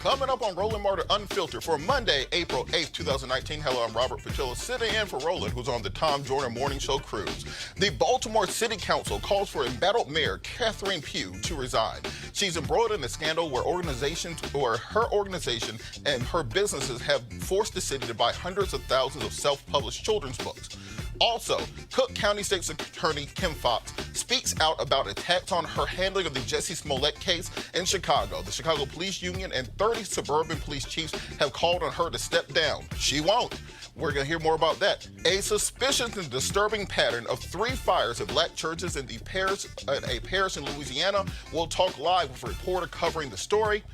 Coming up on Roland Martin Unfiltered for Monday, April 8th, 2019. Hello, I'm Robert Patillo, sitting in for Roland, who's on the Tom Joyner Morning Show cruise. The Baltimore City Council calls for embattled Mayor Catherine Pugh to resign. She's embroiled in a scandal where her organization and her businesses have forced the city to buy hundreds of thousands of self-published children's books. Also, Cook County State's Attorney Kim Foxx speaks out about attacks on her handling of the Jussie Smollett case in Chicago. The Chicago Police Union and 30 suburban police chiefs have called on her to step down. She won't. We're going to hear more about that. A suspicious and disturbing pattern of 3 fires at black churches in a parish in Louisiana. We'll talk live with a reporter covering the story.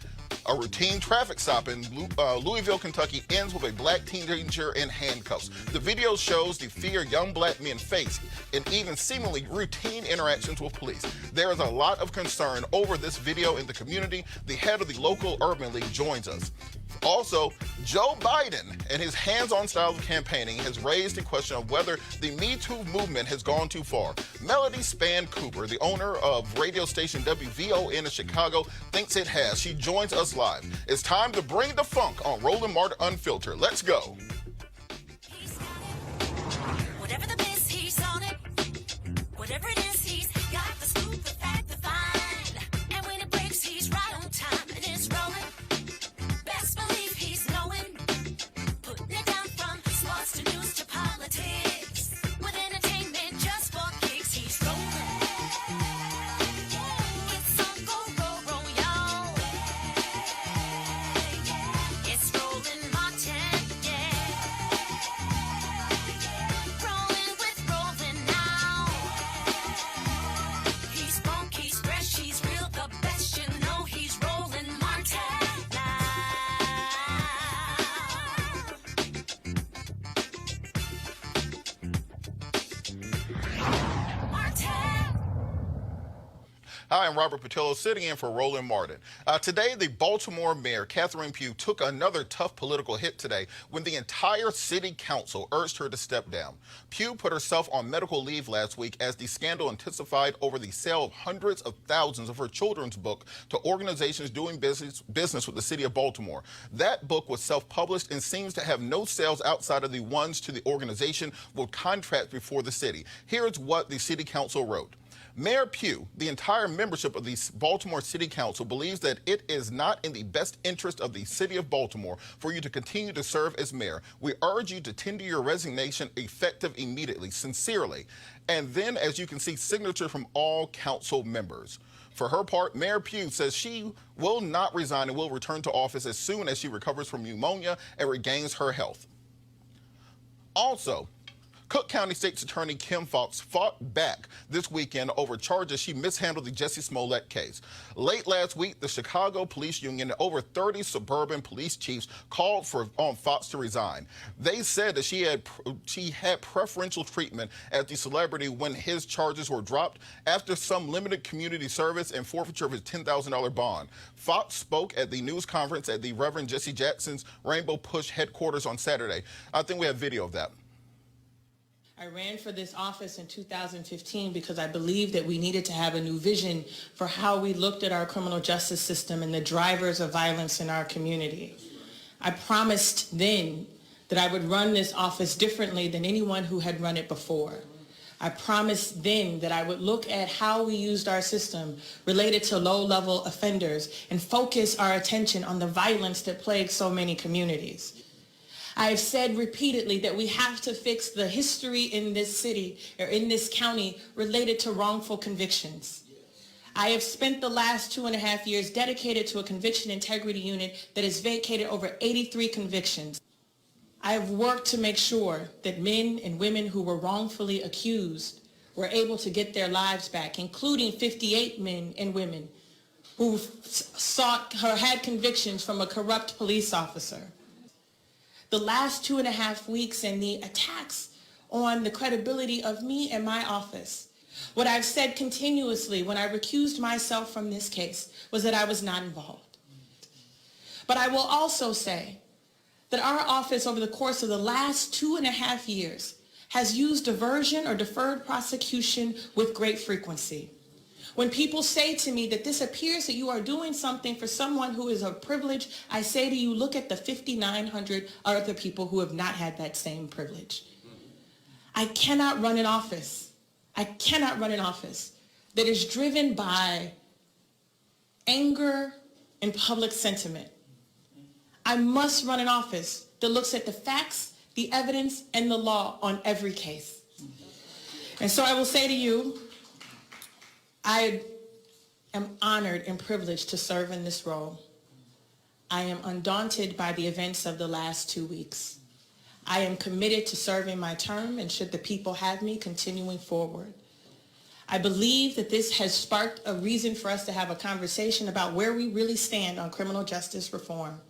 A routine traffic stop in Louisville, Kentucky ends with a black teenager in handcuffs. The video shows the fear young black men face in even seemingly routine interactions with police. There is a lot of concern over this video in the community. The head of the local Urban League joins us. Also, Joe Biden and his hands-on style of campaigning has raised the question of whether the Me Too movement has gone too far. Melody Spann Cooper, the owner of radio station WVON in Chicago, thinks it has. She joins us live. It's time to bring the funk on Roland Martin Unfiltered. Let's go. Whatever the biz, he's on it. Whatever it is, he's got the scoop, the fact, the find. And when it breaks, he's right on time and it's rolling. Best believe he's knowing. Putting it down from sports to news to politics. With entertainment just for kicks, he's rolling. It's on go, roll, y'all. It's Roland Martin, yeah. Rolling with Roland now. He's funk, he's fresh, he's real, the best, you know he's Roland Martin now. Martin. Hi, I'm Robert Patillo, sitting in for Roland Martin. Today, the Baltimore Mayor Catherine Pugh took another tough political hit today when the entire city council urged her to step down. Pugh put herself on medical leave last week as the scandal intensified over the sale of hundreds of thousands of her children's book to organizations doing business with the city of Baltimore. That book was self-published and seems to have no sales outside of the ones to the organization with contracts before the city. Here's what the city council wrote. Mayor Pugh, the entire membership of the Baltimore City Council believes that it is not in the best interest of the city of Baltimore for you to continue to serve as mayor. We urge you to tender your resignation effective immediately, sincerely. And then, as you can see, signature from all council members. For her part, Mayor Pugh says she will not resign and will return to office as soon as she recovers from pneumonia and regains her health. Also, Cook County State's Attorney Kim Foxx fought back this weekend over charges she mishandled the Jussie Smollett case. Late last week, the Chicago Police Union and over 30 suburban police chiefs called on Foxx to resign. They said that she had preferential treatment as the celebrity when his charges were dropped after some limited community service and forfeiture of his $10,000 bond. Foxx spoke at the news conference at the Reverend Jesse Jackson's Rainbow Push headquarters on Saturday. I think we have video of that. I ran for this office in 2015 because I believed that we needed to have a new vision for how we looked at our criminal justice system and the drivers of violence in our community. I promised then that I would run this office differently than anyone who had run it before. I promised then that I would look at how we used our system related to low-level offenders and focus our attention on the violence that plagues so many communities. I have said repeatedly that we have to fix the history in this city or in this county related to wrongful convictions. I have spent the last 2.5 years dedicated to a conviction integrity unit that has vacated over 83 convictions. I have worked to make sure that men and women who were wrongfully accused were able to get their lives back, including 58 men and women who had convictions from a corrupt police officer. The last 2.5 weeks and the attacks on the credibility of me and my office. What I've said continuously when I recused myself from this case was that I was not involved. But I will also say that our office over the course of the last 2.5 years has used diversion or deferred prosecution with great frequency. When people say to me that this appears that you are doing something for someone who is of privilege, I say to you, look at the 5,900 other people who have not had that same privilege. I cannot run an office. I cannot run an office that is driven by anger and public sentiment. I must run an office that looks at the facts, the evidence, and the law on every case. And so I will say to you, I am honored and privileged to serve in this role. I am undaunted by the events of the last 2 weeks. I am committed to serving my term, and should the people have me, continuing forward. I believe that this has sparked a reason for us to have a conversation about where we really stand on criminal justice reform.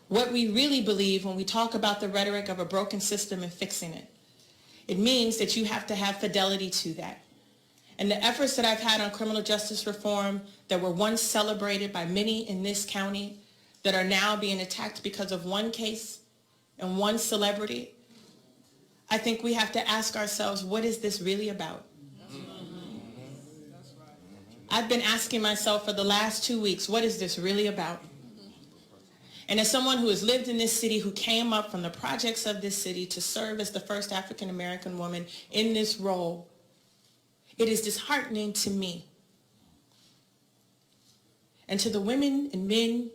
What we really believe when we talk about the rhetoric of a broken system and fixing it. It means that you have to have fidelity to that. And the efforts that I've had on criminal justice reform that were once celebrated by many in this county that are now being attacked because of one case and one celebrity, I think we have to ask ourselves, what is this really about? I've been asking myself for the last 2 weeks, what is this really about? And as someone who has lived in this city, who came up from the projects of this city to serve as the first African-American woman in this role, it is disheartening to me and to the women and men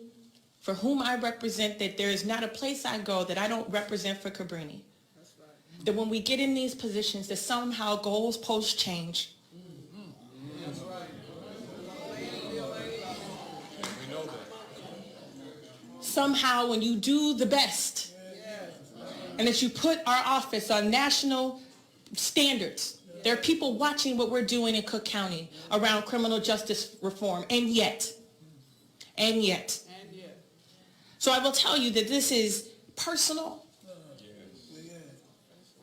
for whom I represent that there is not a place I go that I don't represent for Cabrini. That when we get in these positions, that somehow goalposts change. Somehow when you do the best and that you put our office on national standards, there are people watching what we're doing in Cook County around criminal justice reform, and yet. So I will tell you that this is personal.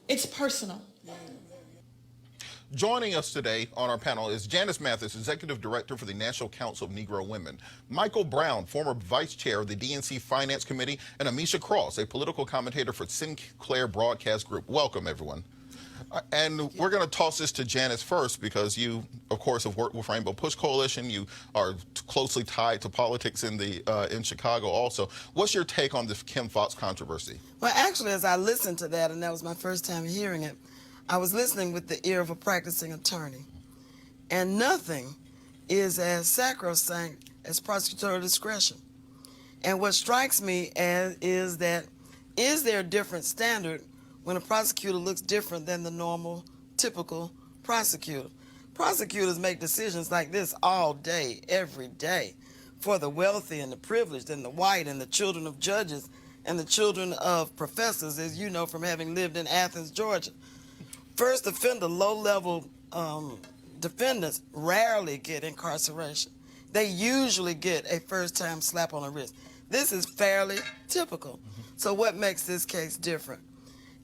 It's personal. Joining us today on our panel is Janice Mathis, Executive Director for the National Council of Negro Women, Michael Brown, former Vice Chair of the DNC Finance Committee, and Amisha Cross, a political commentator for Sinclair Broadcast Group. Welcome, everyone. And we're going to toss this to Janice first because you, of course, have worked with Rainbow Push Coalition. You are closely tied to politics in Chicago also. What's your take on the Kim Foxx controversy? Well, actually, as I listened to that, and that was my first time hearing it, I was listening with the ear of a practicing attorney. And nothing is as sacrosanct as prosecutorial discretion. And what strikes me is that, is there a different standard when a prosecutor looks different than the normal, typical prosecutor? Prosecutors make decisions like this all day, every day, for the wealthy and the privileged and the white and the children of judges and the children of professors, as you know from having lived in Athens, Georgia. First offender, low-level defendants rarely get incarceration. They usually get a first-time slap on the wrist. This is fairly typical. So what makes this case different?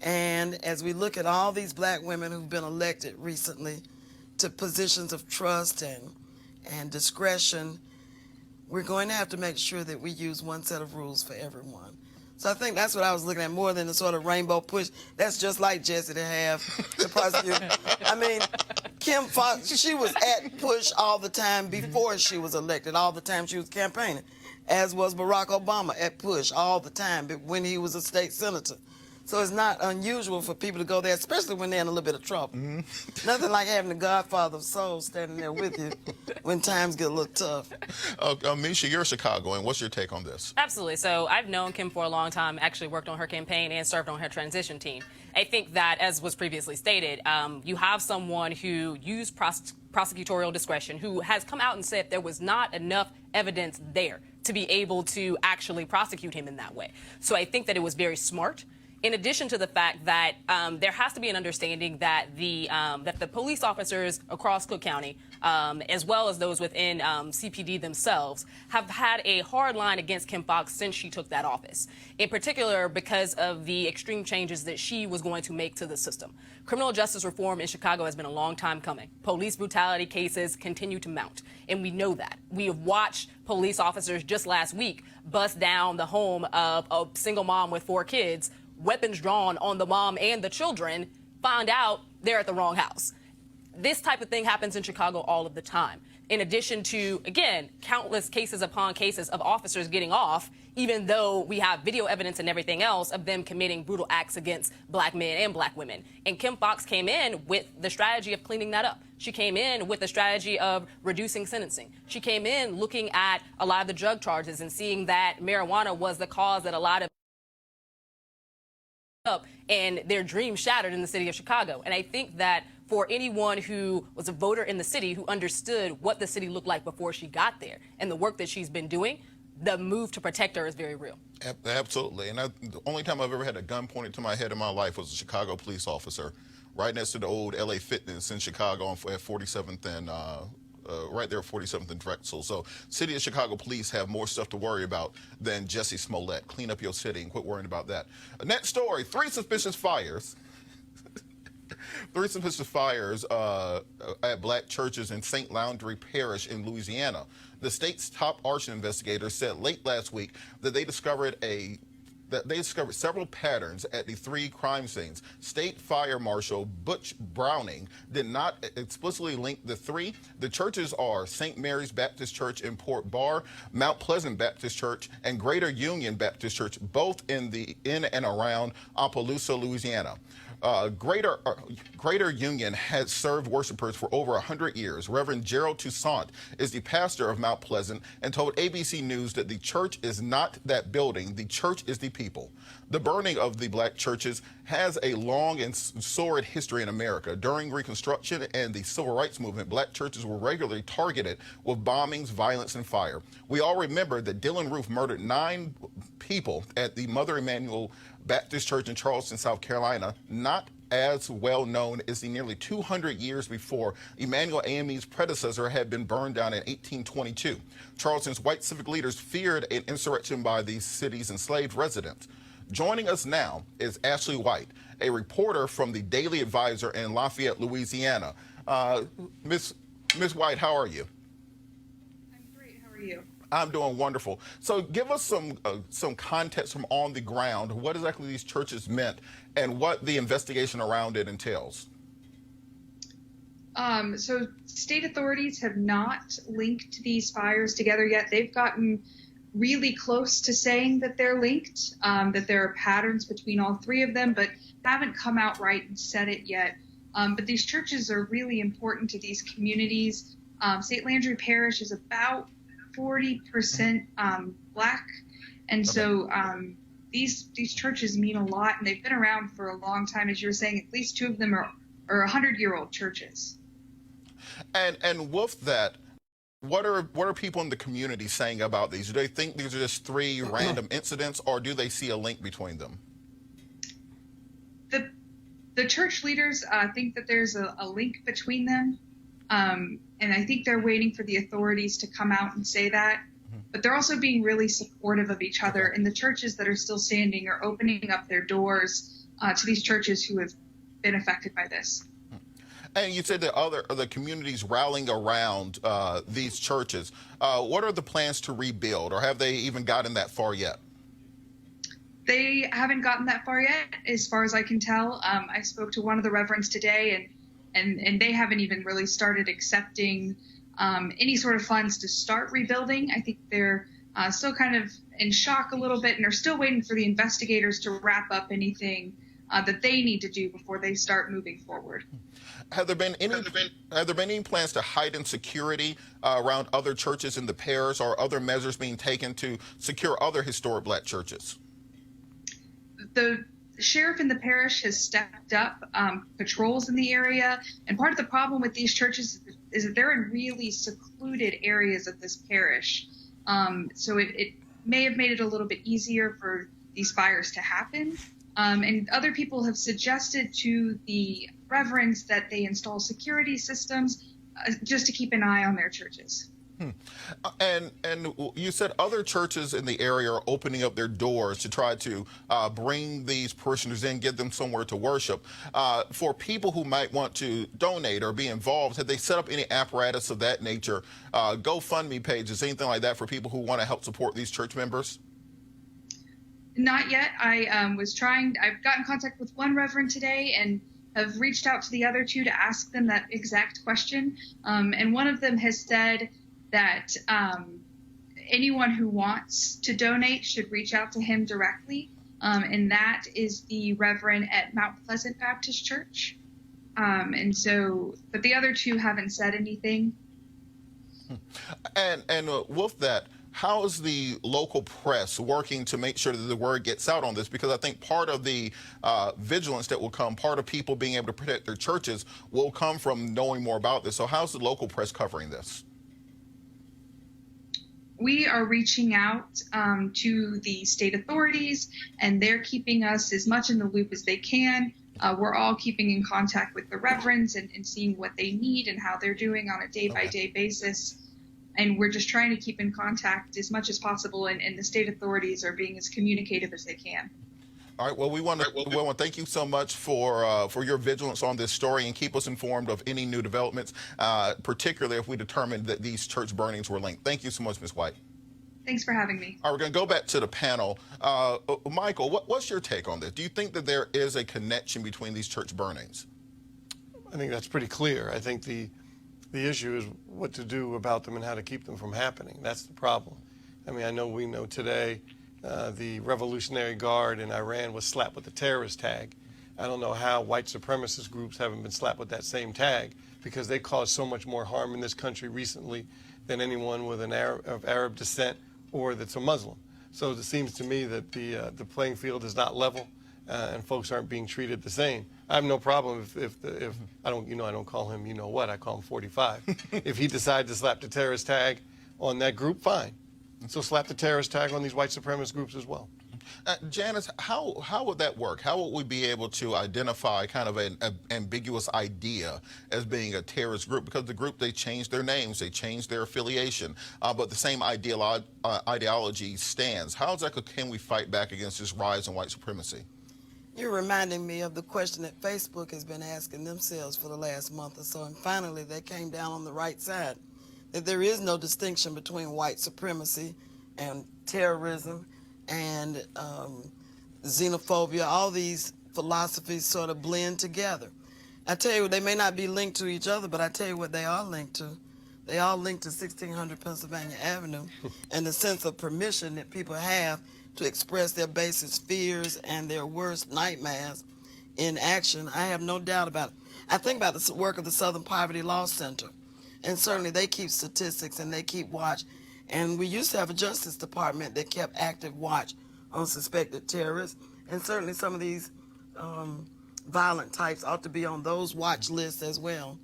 And as we look at all these black women who've been elected recently to positions of trust and discretion, we're going to have to make sure that we use one set of rules for everyone. So I think that's what I was looking at more than the sort of rainbow push. That's just like Jesse to have the prosecutor. I mean, Kim Foxx, she was at push all the time before she was elected, all the time she was campaigning, as was Barack Obama at push all the time when he was a state senator. So it's not unusual for people to go there, especially when they're in a little bit of trouble. Nothing like having the Godfather of Soul standing there with you when times get a little tough. Misha, you're Chicagoan. What's your take on this? Absolutely. So I've known Kim for a long time, actually worked on her campaign and served on her transition team. I think that, as was previously stated, you have someone who used prosecutorial discretion, who has come out and said there was not enough evidence there to be able to actually prosecute him in that way. So I think that it was very smart. In addition to the fact that there has to be an understanding that the police officers across Cook County, as well as those within CPD themselves, have had a hard line against Kim Foxx since she took that office, in particular because of the extreme changes that she was going to make to the system. Criminal justice reform in Chicago has been a long time coming. Police brutality cases continue to mount, and we know that. We have watched police officers just last week bust down the home of a single mom with 4 kids, weapons drawn on the mom and the children, find out they're at the wrong house. This type of thing happens in Chicago all of the time. In addition to, again, countless cases upon cases of officers getting off, even though we have video evidence and everything else of them committing brutal acts against black men and black women. And Kim Foxx came in with the strategy of cleaning that up. She came in with the strategy of reducing sentencing. She came in looking at a lot of the drug charges and seeing that marijuana was the cause that a lot of up and their dreams shattered in the city of Chicago. And I think that for anyone who was a voter in the city who understood what the city looked like before she got there and the work that she's been doing, the move to protect her is very real. Absolutely. And the only time I've ever had a gun pointed to my head in my life was a Chicago police officer right next to the old LA Fitness in Chicago at 47th and right there at 47th and Drexel. So City of Chicago police have more stuff to worry about than Jesse Smollett. Clean up your city and quit worrying about that. Next story, three suspicious fires at black churches in St. Landry Parish in Louisiana. The state's top arson investigator said late last week that they discovered several patterns at the three crime scenes. State Fire Marshal Butch Browning did not explicitly link the three. The churches are St. Mary's Baptist Church in Port Barre, Mount Pleasant Baptist Church, and Greater Union Baptist Church, both in and around Opelousas, Louisiana. Greater Union has served worshipers for over 100 years. Reverend Gerald Toussaint is the pastor of Mount Pleasant and told ABC News that the church is not that building, the church is the people. The burning of the black churches has a long and sordid history in America. During Reconstruction and the Civil Rights Movement, black churches were regularly targeted with bombings, violence, and fire. We all remember that Dylan Roof murdered 9 people at the Mother Emanuel Baptist Church in Charleston, South Carolina, not as well known as the nearly 200 years before Emanuel AME's predecessor had been burned down in 1822. Charleston's white civic leaders feared an insurrection by the city's enslaved residents. Joining us now is Ashley White, a reporter from the Daily Advisor in Lafayette, Louisiana. Miss White, how are you? I'm great. How are you? I'm doing wonderful. So give us some context from on the ground, what exactly these churches meant and what the investigation around it entails. So state authorities have not linked these fires together yet. They've gotten really close to saying that they're linked, that there are patterns between all three of them, but haven't come out right and said it yet. But these churches are really important to these communities. St. Landry Parish is about 40% black, and so these churches mean a lot, and they've been around for a long time. As you were saying, at least 2 of them are 100-year-old churches. And with that, what are people in the community saying about these? Do they think these are just 3 random incidents, or do they see a link between them? The church leaders think that there's a link between them. And I think they're waiting for the authorities to come out and say that. But they're also being really supportive of each other. And the churches that are still standing are opening up their doors to these churches who have been affected by this. And you said that other communities rallying around these churches. What are the plans to rebuild, or have they even gotten that far yet? They haven't gotten that far yet, as far as I can tell. I spoke to one of the reverends today, and they haven't even really started accepting any sort of funds to start rebuilding. I think they're still kind of in shock a little bit and are still waiting for the investigators to wrap up anything that they need to do before they start moving forward. Have there been any plans to heighten security around other churches in the parish, or other measures being taken to secure other historic black churches? The sheriff in the parish has stepped up patrols in the area, and part of the problem with these churches is that they're in really secluded areas of this parish. So it may have made it a little bit easier for these fires to happen. And other people have suggested to the reverends that they install security systems just to keep an eye on their churches. And you said other churches in the area are opening up their doors to try to bring these parishioners in, get them somewhere to worship. For people who might want to donate or be involved, have they set up any apparatus of that nature, GoFundMe pages, anything like that for people who want to help support these church members? Not yet. I've got in contact with one reverend today, and have reached out to the other two to ask them that exact question. And one of them has said that anyone who wants to donate should reach out to him directly. And that is the Reverend at Mount Pleasant Baptist Church. But the other two haven't said anything. And with that, how is the local press working to make sure that the word gets out on this? Because I think part of the vigilance that will come, part of people being able to protect their churches will come from knowing more about this. So how's the local press covering this? We are reaching out to the state authorities, and they're keeping us as much in the loop as they can. We're all keeping in contact with the reverends and seeing what they need and how they're doing on a day-by-day basis. And we're just trying to keep in contact as much as possible, and the state authorities are being as communicative as they can. All right. Well, we want to thank you so much for your vigilance on this story and keep us informed of any new developments, particularly if we determine that these church burnings were linked. Thank you so much, Ms. White. Thanks for having me. All right, we're going to go back to the panel. Michael, what's your take on this? Do you think that there is a connection between these church burnings? I think that's pretty clear. I think the issue is what to do about them and how to keep them from happening. That's the problem. I mean, we know today the Revolutionary Guard in Iran was slapped with the terrorist tag. I don't know how white supremacist groups haven't been slapped with that same tag, because they caused so much more harm in this country recently than anyone with of Arab descent or that's a Muslim. So it seems to me that the playing field is not level, and folks aren't being treated the same. I have no problem if I don't call him I call him 45. If he decided to slap the terrorist tag on that group, fine. So slap the terrorist tag on these white supremacist groups as well. Janice, how would that work? How would we be able to identify kind of an ambiguous idea as being a terrorist group? Because the group, they changed their names, they changed their affiliation, but the same ideology stands. How exactly can we fight back against this rise in white supremacy? You're reminding me of the question that Facebook has been asking themselves for the last month or so, and finally they came down on the right side, that there is no distinction between white supremacy and terrorism and xenophobia. All these philosophies sort of blend together. I tell you, they may not be linked to each other, but I tell you what they are linked to. They all linked to 1600 Pennsylvania Avenue and the sense of permission that people have to express their basest fears and their worst nightmares in action. I have no doubt about it. I think about the work of the Southern Poverty Law Center, and certainly they keep statistics and they keep watch. And we used to have a Justice Department that kept active watch on suspected terrorists, and certainly some of these violent types ought to be on those watch lists as well.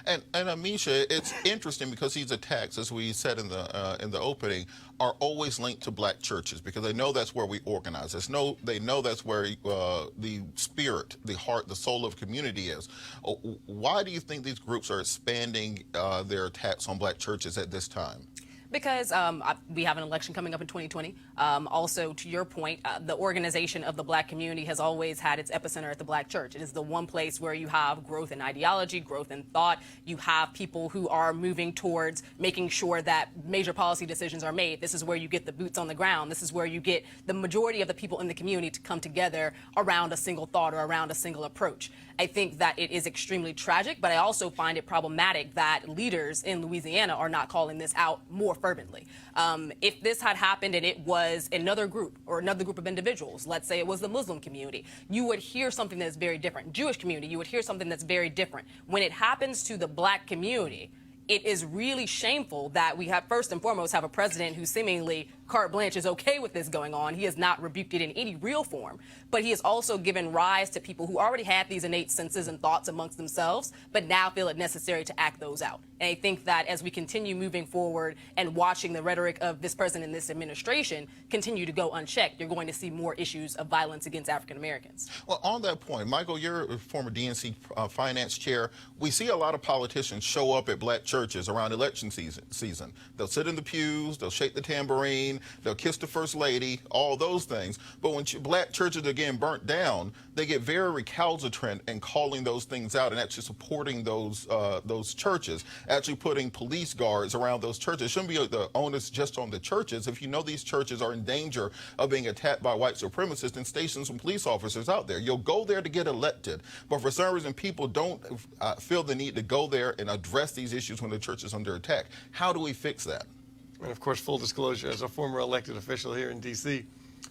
And Amisha, it's interesting because these attacks, as we said in the opening, are always linked to black churches because they know that's where we organize. They know that's where the spirit, the heart, the soul of community is. Why do you think these groups are expanding their attacks on black churches at this time? Because we have an election coming up in 2020. Also, to your point, the organization of the black community has always had its epicenter at the black church. It is the one place where you have growth in ideology, growth in thought. You have people who are moving towards making sure that major policy decisions are made. This is where you get the boots on the ground. This is where you get the majority of the people in the community to come together around a single thought or around a single approach. I think that it is extremely tragic, but I also find it problematic that leaders in Louisiana are not calling this out more fervently. If this had happened and it was another group or another group of individuals, let's say it was the Muslim community, you would hear something that's very different. Jewish community, you would hear something that's very different. When it happens to the black community, it is really shameful that we have, first and foremost, have a president who seemingly carte blanche is okay with this going on. He has not rebuked it in any real form, but he has also given rise to people who already had these innate senses and thoughts amongst themselves, but now feel it necessary to act those out. And I think that as we continue moving forward and watching the rhetoric of this president and this administration continue to go unchecked, you're going to see more issues of violence against African Americans. Well, on that point, Michael, you're a former DNC finance chair. We see a lot of politicians show up at black churches around election season. They'll sit in the pews, they'll shake the tambourine, sign, they'll kiss the first lady, all those things. But when black churches are getting burnt down, they get very recalcitrant in calling those things out and actually supporting those churches, actually putting police guards around those churches. It shouldn't be the onus just on the churches. If you know these churches are in danger of being attacked by white supremacists, then station some police officers out there. You'll go there to get elected, but for some reason people don't feel the need to go there and address these issues when the church is under attack. How do we fix that? And of course, full disclosure, as a former elected official here in D.C.,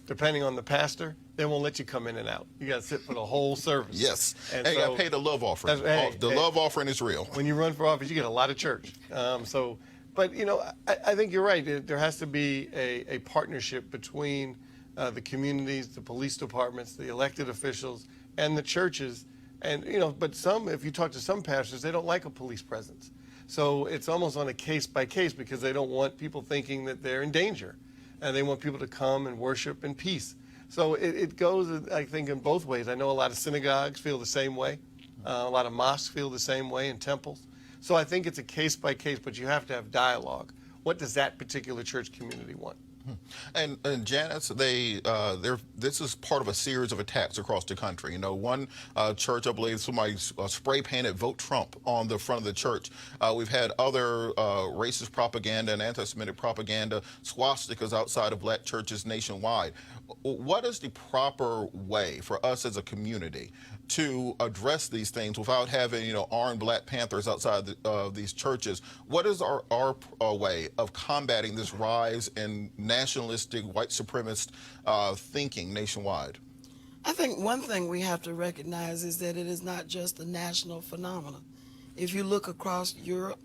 depending on the pastor, they won't let you come in and out. You got to sit for the whole service. Yes, and so, you got to pay the love offering. Love offering is real. When you run for office, you get a lot of church. But you know, I think you're right. There has to be a partnership between the communities, the police departments, the elected officials, and the churches. And you know, but if you talk to some pastors, they don't like a police presence. So it's almost on a case by case because they don't want people thinking that they're in danger, and they want people to come and worship in peace. So it goes, I think, in both ways. I know a lot of synagogues feel the same way. A lot of mosques feel the same way, and temples. So I think it's a case by case, but you have to have dialogue. What does that particular church community want? And Janice, this is part of a series of attacks across the country. You know, one church, I believe, somebody spray painted "Vote Trump" on the front of the church. We've had other racist propaganda and anti-Semitic propaganda, swastikas outside of black churches nationwide. What is the proper way for us as a community to address these things without having, you know, armed Black Panthers outside of these churches? What is our way of combating this rise in nationalistic white supremacist thinking nationwide? I think one thing we have to recognize is that it is not just a national phenomenon. If you look across Europe,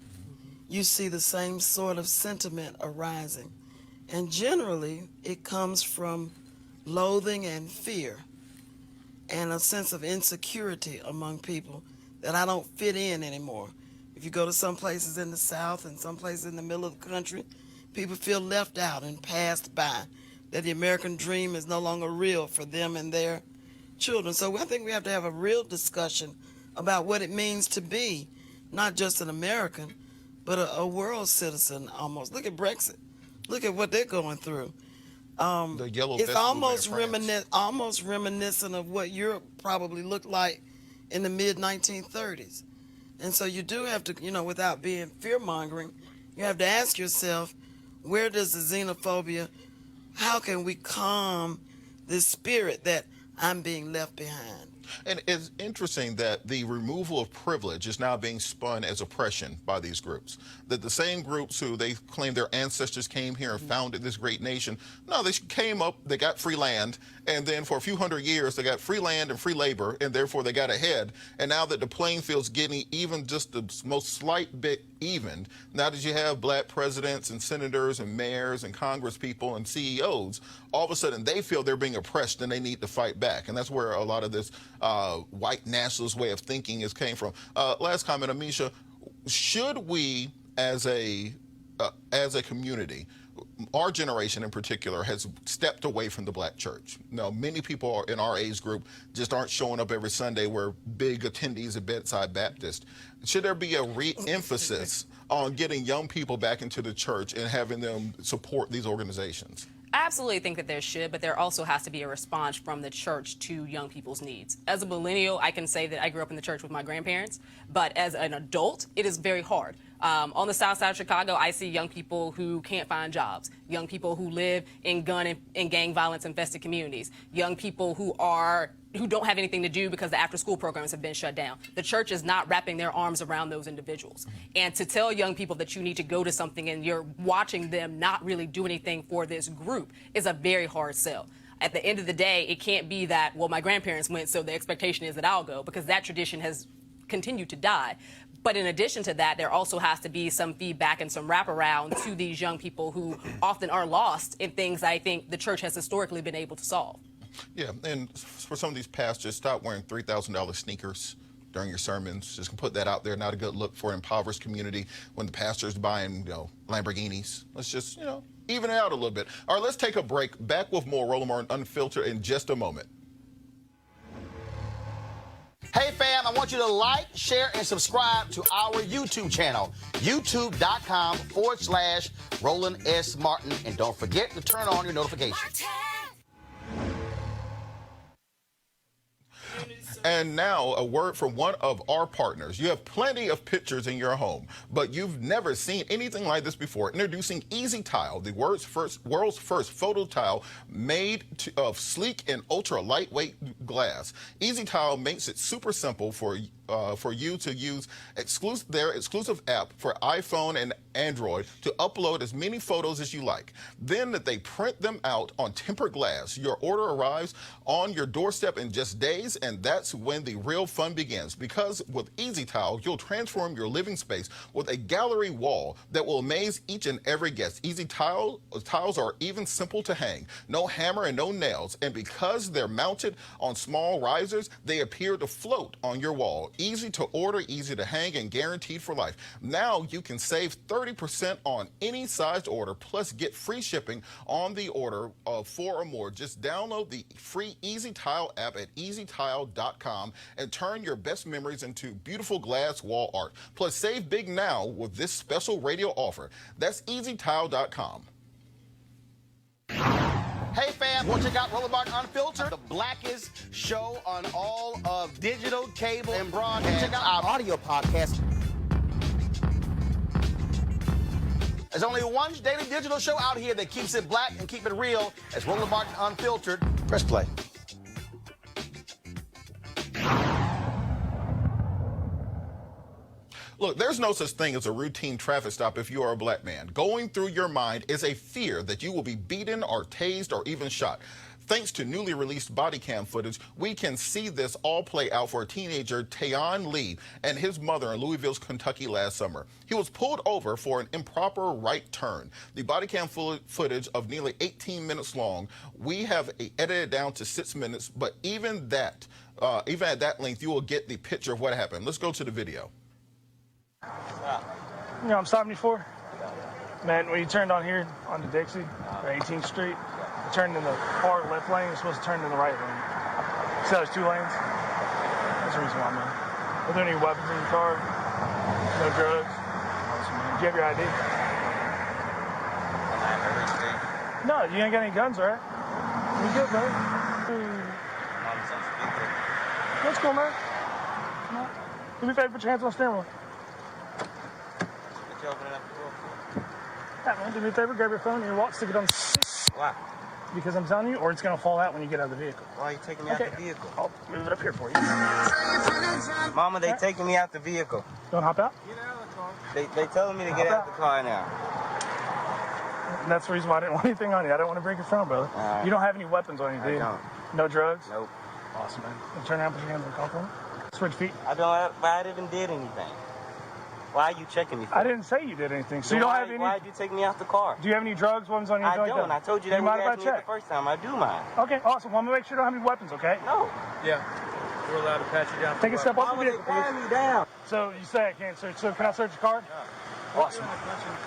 you see the same sort of sentiment arising. And generally, it comes from loathing and fear and a sense of insecurity among people that I don't fit in anymore. If you go to some places in the South and some places in the middle of the country, people feel left out and passed by, that the American dream is no longer real for them and their children. So I think we have to have a real discussion about what it means to be not just an American, but a world citizen almost. Look at Brexit. Look at what they're going through. The yellow it's vest almost movement reminiscent of what Europe probably looked like in the mid-1930s. And so you do have to, you know, without being fear-mongering, you have to ask yourself, where does the xenophobia, how can we calm this spirit that I'm being left behind? And it's interesting that the removal of privilege is now being spun as oppression by these groups. That the same groups who they claim their ancestors came here and founded this great nation, no, they came up, they got free land, and then for a few hundred years they got free land and free labor, and therefore they got ahead. And now that the playing field's getting even just the most slight bit evened, now that you have black presidents and senators and mayors and congress people and CEOs, all of a sudden they feel they're being oppressed and they need to fight back. And that's where a lot of this white nationalist way of thinking came from. Last comment, Amisha, should we as a community, our generation in particular, has stepped away from the black church. Now, many people in our age group just aren't showing up every Sunday. We're big attendees at Bedside Baptist. Should there be a re-emphasis on getting young people back into the church and having them support these organizations? I absolutely think that there should, but there also has to be a response from the church to young people's needs. As a millennial, I can say that I grew up in the church with my grandparents, but as an adult, it is very hard. On the south side of Chicago, I see young people who can't find jobs, young people who live in gun and gang violence infested communities, young people who don't have anything to do because the after-school programs have been shut down. The church is not wrapping their arms around those individuals. And to tell young people that you need to go to something and you're watching them not really do anything for this group is a very hard sell. At the end of the day, it can't be that, well, my grandparents went, so the expectation is that I'll go, because that tradition has continued to die. But in addition to that, there also has to be some feedback and some wraparound to these young people who often are lost in things I think the church has historically been able to solve. Yeah, and for some of these pastors, stop wearing $3,000 sneakers during your sermons. Just put that out there. Not a good look for an impoverished community when the pastor's buying, Lamborghinis. Let's just, even it out a little bit. All right, let's take a break. Back with more Roland Martin Unfiltered in just a moment. Hey fam, I want you to like, share, and subscribe to our YouTube channel, youtube.com/Roland S. Martin. And don't forget to turn on your notifications. And now a word from one of our partners. You have plenty of pictures in your home, but you've never seen anything like this before. Introducing Easy Tile, the world's first photo tile made of sleek and ultra lightweight glass. Easy Tile makes it super simple for you to use their exclusive app for iPhone and Android to upload as many photos as you like. Then they print them out on tempered glass. Your order arrives on your doorstep in just days, and that's when the real fun begins. Because with Easy Tile, you'll transform your living space with a gallery wall that will amaze each and every guest. Easy tiles are even simple to hang. No hammer and no nails. And because they're mounted on small risers, they appear to float on your wall. Easy to order, easy to hang, and guaranteed for life. Now you can save 30% on any sized order, plus get free shipping on the order of 4 or more. Just download the free Easy Tile app at easytile.com and turn your best memories into beautiful glass wall art. Plus save big now with this special radio offer. That's easytile.com. Hey fam, want to check out Roland Martin Unfiltered, the blackest show on all of digital, cable, and broadcast. Check out our audio podcast. There's only one daily digital show out here that keeps it black and keep it real. It's Roland Martin Unfiltered. Press play. Look, there's no such thing as a routine traffic stop if you are a black man. Going through your mind is a fear that you will be beaten or tased or even shot. Thanks to newly released body cam footage, we can see this all play out for a teenager, Tayon Lee, and his mother in Louisville, Kentucky last summer. He was pulled over for an improper right turn. The body cam footage of nearly 18 minutes long, we have edited down to 6 minutes, but even at that length, you will get the picture of what happened. Let's go to the video. You know what I'm stopping you for? Man, when you turned on here onto Dixie, or 18th Street, you turned in the far left lane, you're supposed to turn in the right lane. So there's 2 lanes. That's the reason why, man. Are there any weapons in your car? No drugs? Awesome, man. Do you have your ID? No, you ain't got any guns, right? You good, brother? That's cool, man. Come on. Do me a favor, put your hands on the steering wheel. Yeah, man, do me a favor, grab your phone and your wallet, stick it on the seat. Why? Because I'm telling you, or it's going to fall out when you get out of the vehicle. Why are you taking me out the vehicle? I'll move it up here for you. Mama, they taking me out the vehicle. You want to hop out? Get out of the car. They telling me to get out the car now. And that's the reason why I didn't want anything on you. I don't want to break your phone, brother. You don't have any weapons on you, do you? I don't. No drugs? Nope. Awesome, man. You turn around, put your hand on the car for me. Switch feet. I don't. I didn't did anything. Why are you checking me for? I didn't say you did anything. So you don't have any. Why did you take me out the car? Do you have any drugs, weapons on you? I don't. I told you that when you asked me the first time. I do mine. Okay, awesome. Well, I'm going to make sure you don't have any weapons, okay? No. Yeah. We're allowed to pat you down. Take a step off the vehicle, please. Me down. So you say I can't search. So can I search your car? Yeah. Awesome.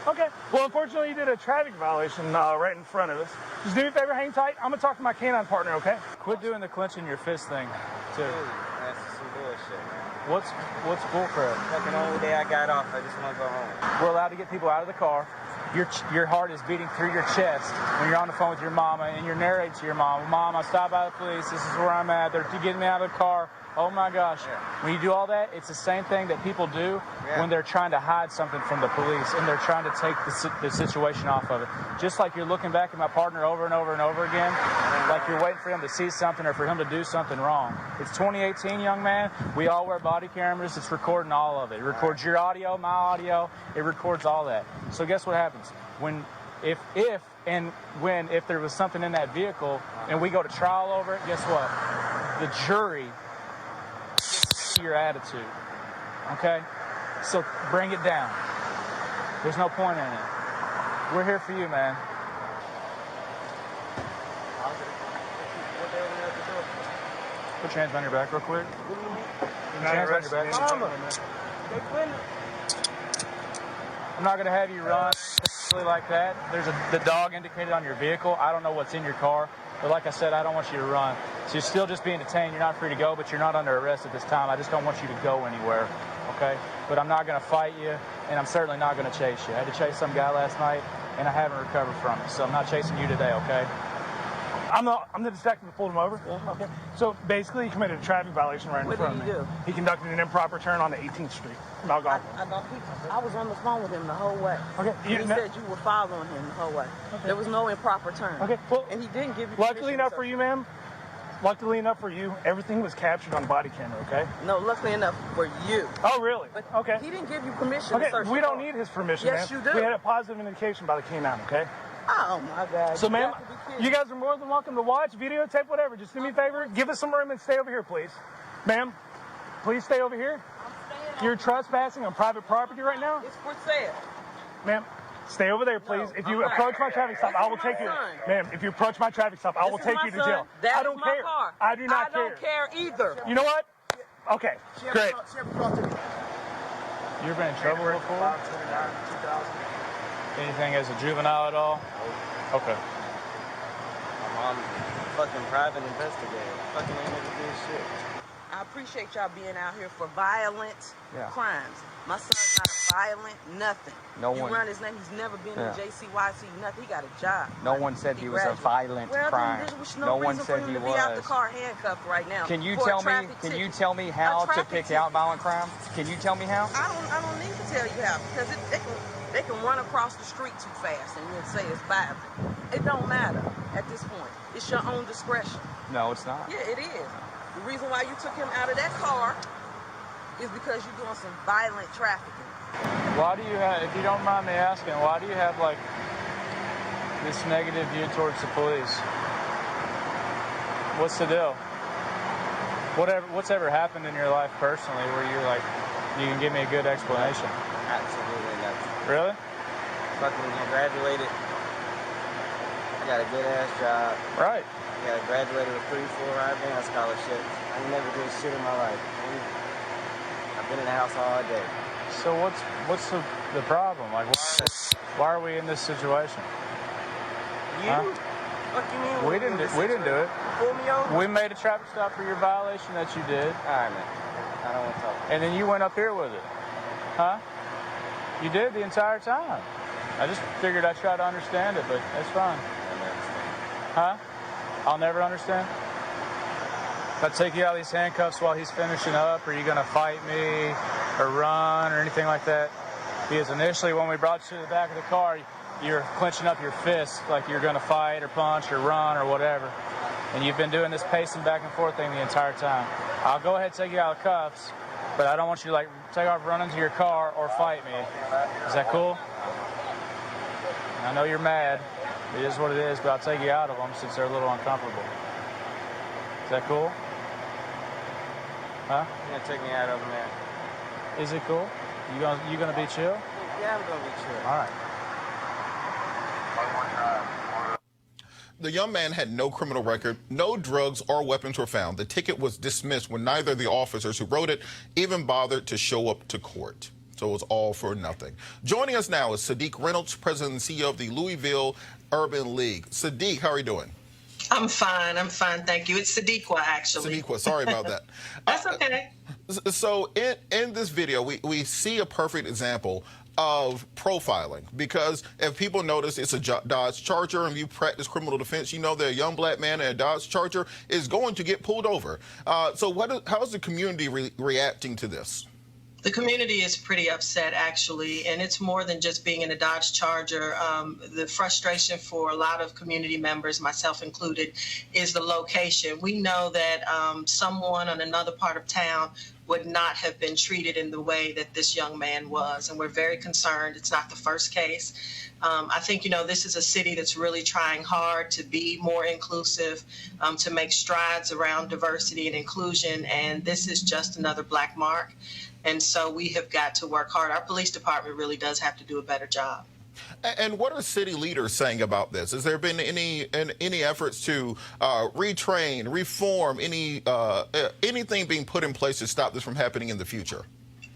Okay. Well, unfortunately, you did a traffic violation right in front of us. Just do me a favor, hang tight. I'm going to talk to my canine partner, okay? Quit doing the clenching your fist thing, too. Dude, that's some bullshit, man. What's bullcrap? Fucking only day I got off, I just want to go home. We're allowed to get people out of the car. Your heart is beating through your chest when you're on the phone with your mama, and you're narrating to your mom, Mom, I stopped by the police. This is where I'm at. They're getting me out of the car. Oh my gosh. Yeah. When you do all that, it's the same thing that people do when they're trying to hide something from the police and they're trying to take the situation off of it. Just like you're looking back at my partner over and over and over again, like you're waiting for him to see something or for him to do something wrong. It's 2018, young man. We all wear body cameras. It's recording all of it. It records your audio, my audio. It records all that. So guess what happens? If there was something in that vehicle and we go to trial over it, guess what? The jury your attitude, okay? So bring it down. There's no point in it. We're here for you, man. Put your hands on your back real quick. Put your hands on your back. I'm not gonna have you run like that. There's the dog indicated on your vehicle. I don't know what's in your car. But like I said, I don't want you to run. So you're still just being detained. You're not free to go, but you're not under arrest at this time. I just don't want you to go anywhere, okay? But I'm not going to fight you, and I'm certainly not going to chase you. I had to chase some guy last night, and I haven't recovered from it. So I'm not chasing you today, okay? I'm the detective that pulled him over. Yeah. Okay. So basically, he committed a traffic violation right in front of me. What did he do? He conducted an improper turn on the 18th Street. I was on the phone with him the whole way. Okay. He said you were following him the whole way. Okay. There was no improper turn. Okay. Well, and he didn't give you luckily enough so. for you, ma'am. Luckily enough for you, everything was captured on body camera, okay? No, luckily enough for you. Oh, really? But okay. He didn't give you permission okay. to search We the don't car. need his permission, Yes, ma'am. you do. We had a positive indication by the K9, okay? Oh, my God. So, ma'am, you guys are more than welcome to watch, videotape, whatever. Just do me a favor. Give us some room and stay over here, please. Ma'am, please stay over here. You're trespassing on private property right now? It's for sale. Ma'am, stay over there, please. If you approach my traffic stop, I will take you. Ma'am, if you approach my traffic stop, I will take you to jail. I don't care. Car. I do not care. I don't care either. You know what? Okay, great. You ever been in trouble before? Anything as a juvenile at all? Okay. My mom's a fucking private investigator. Fucking ain't never did shit. I appreciate y'all being out here for violent crimes. My son's not violent, nothing. You run his name, he's never been in JCYC, nothing. He got a job. No one said he was a violent crime. No one said he was. Be out the car handcuffed right now. Can you tell me? Can you tell me how to pick out violent crime? Can you tell me how? I don't need to tell you how because they can run across the street too fast and you'll say it's violent. It don't matter at this point. It's your own discretion. No, it's not. Yeah, it is. The reason why you took him out of that car is because you're doing some violent trafficking. Why do you have, if you don't mind me asking, why do you have like this negative view towards the police? What's the deal? What's ever happened in your life personally where you're like, you can give me a good explanation? Absolutely nothing. Really? Fucking graduated. I got a good ass job. Right. I graduated with 3 full-ride advanced scholarships. I ain't never did shit in my life. I've been in the house all day. So what's the problem? Like, why are we in this situation? You? Huh? What you mean? We didn't do it. Pull me over? We made a traffic stop for your violation that you did. All right, man. I don't want to talk. And then you went up here with it. Huh? You did the entire time. I just figured I'd try to understand it, but that's fine. I never understand. Huh? I'll never understand? If I take you out of these handcuffs while he's finishing up, are you going to fight me or run or anything like that? Because initially when we brought you to the back of the car, you're clenching up your fists like you're going to fight or punch or run or whatever. And you've been doing this pacing back and forth thing the entire time. I'll go ahead and take you out of cuffs, but I don't want you to like take off running to your car or fight me. Is that cool? I know you're mad. It is what it is, but I'll take you out of them since they're a little uncomfortable. Is that cool? Huh? You're gonna take me out of them, man. Is it cool? You gonna be chill? Yeah, I'm gonna be chill. All right. The young man had no criminal record, no drugs or weapons were found. The ticket was dismissed when neither of the officers who wrote it even bothered to show up to court. So it was all for nothing. Joining us now is Sadiq Reynolds, President and CEO of the Louisville Urban League. Sadiq, how are you doing? I'm fine, thank you. It's Sadiqwa, actually. Sadiqwa, sorry about that. That's okay. So in this video, we see a perfect example of profiling, because if people notice it's a Dodge Charger and you practice criminal defense, you know that a young black man in a Dodge Charger is going to get pulled over. So how is the community reacting to this? The community is pretty upset, actually, and it's more than just being in a Dodge Charger. The frustration for a lot of community members, myself included, is the location. We know that someone on another part of town would not have been treated in the way that this young man was, and we're very concerned. It's not the first case. I think, this is a city that's really trying hard to be more inclusive, to make strides around diversity and inclusion, and this is just another black mark. And so we have got to work hard. Our police department really does have to do a better job. And what are city leaders saying about this? Has there been any efforts to retrain, reform, anything being put in place to stop this from happening in the future?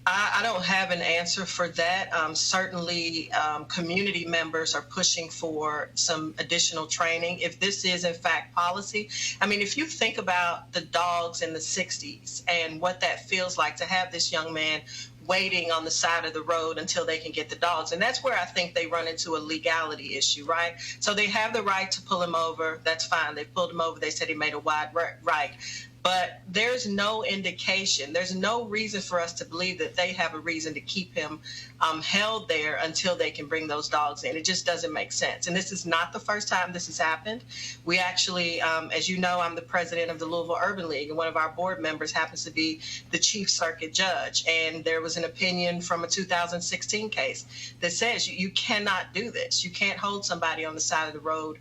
I don't have an answer for that. Certainly, community members are pushing for some additional training. If this is, in fact, policy, I mean, if you think about the dogs in the 60s and what that feels like to have this young man waiting on the side of the road until they can get the dogs. And that's where I think they run into a legality issue, right? So they have the right to pull him over. That's fine. They pulled him over. They said he made a wide right. But there's no indication, there's no reason for us to believe that they have a reason to keep him held there until they can bring those dogs in. It just doesn't make sense. And this is not the first time this has happened. We actually, as you know, I'm the president of the Louisville Urban League, and one of our board members happens to be the chief circuit judge. And there was an opinion from a 2016 case that says you cannot do this. You can't hold somebody on the side of the road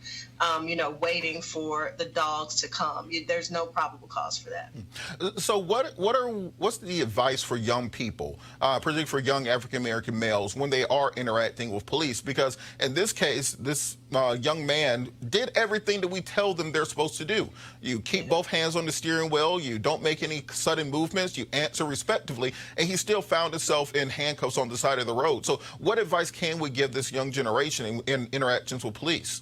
waiting for the dogs to come. There's no probable cause for that. So what's the advice for young people, particularly for young African American males, when they are interacting with police? Because in this case, this young man did everything that we tell them they're supposed to do. You keep both hands on the steering wheel, you don't make any sudden movements, you answer respectively, and he still found himself in handcuffs on the side of the road. So what advice can we give this young generation in interactions with police?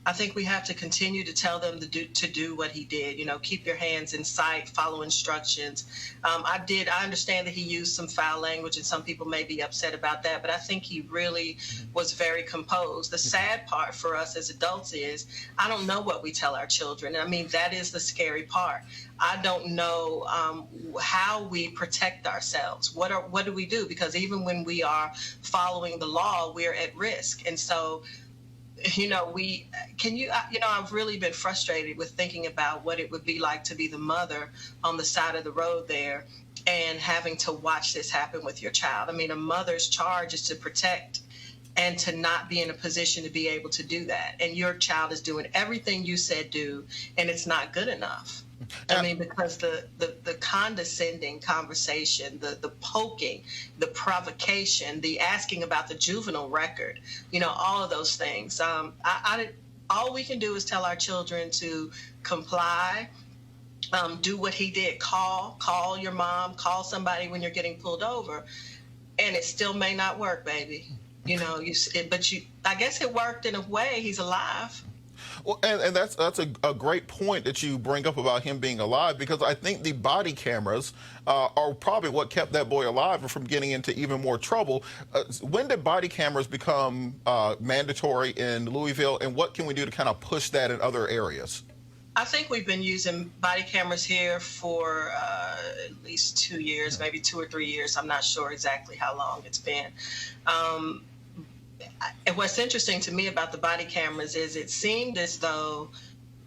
I think we have to continue to tell them to do what he did. Keep your hands in sight, follow instructions. I understand that he used some foul language, and some people may be upset about that, but I think he really was very composed. The sad part for us as adults is I don't know what we tell our children. I mean, that is the scary part. I don't know how we protect ourselves. What do we do? Because even when we are following the law, we're at risk. And so I've really been frustrated with thinking about what it would be like to be the mother on the side of the road there and having to watch this happen with your child. I mean, a mother's charge is to protect and to not be in a position to be able to do that. And your child is doing everything you said do, and it's not good enough. I mean, because the condescending conversation, the poking, the provocation, the asking about the juvenile record, all of those things. All we can do is tell our children to comply, do what he did. Call your mom, call somebody when you're getting pulled over, and it still may not work, baby. I guess it worked in a way. He's alive. Well, and that's a great point that you bring up about him being alive, because I think the body cameras are probably what kept that boy alive and from getting into even more trouble. When did body cameras become mandatory in Louisville, and what can we do to kind of push that in other areas? I think we've been using body cameras here for at least 2 years, maybe 2 or 3 years. I'm not sure exactly how long it's been. And what's interesting to me about the body cameras is it seemed as though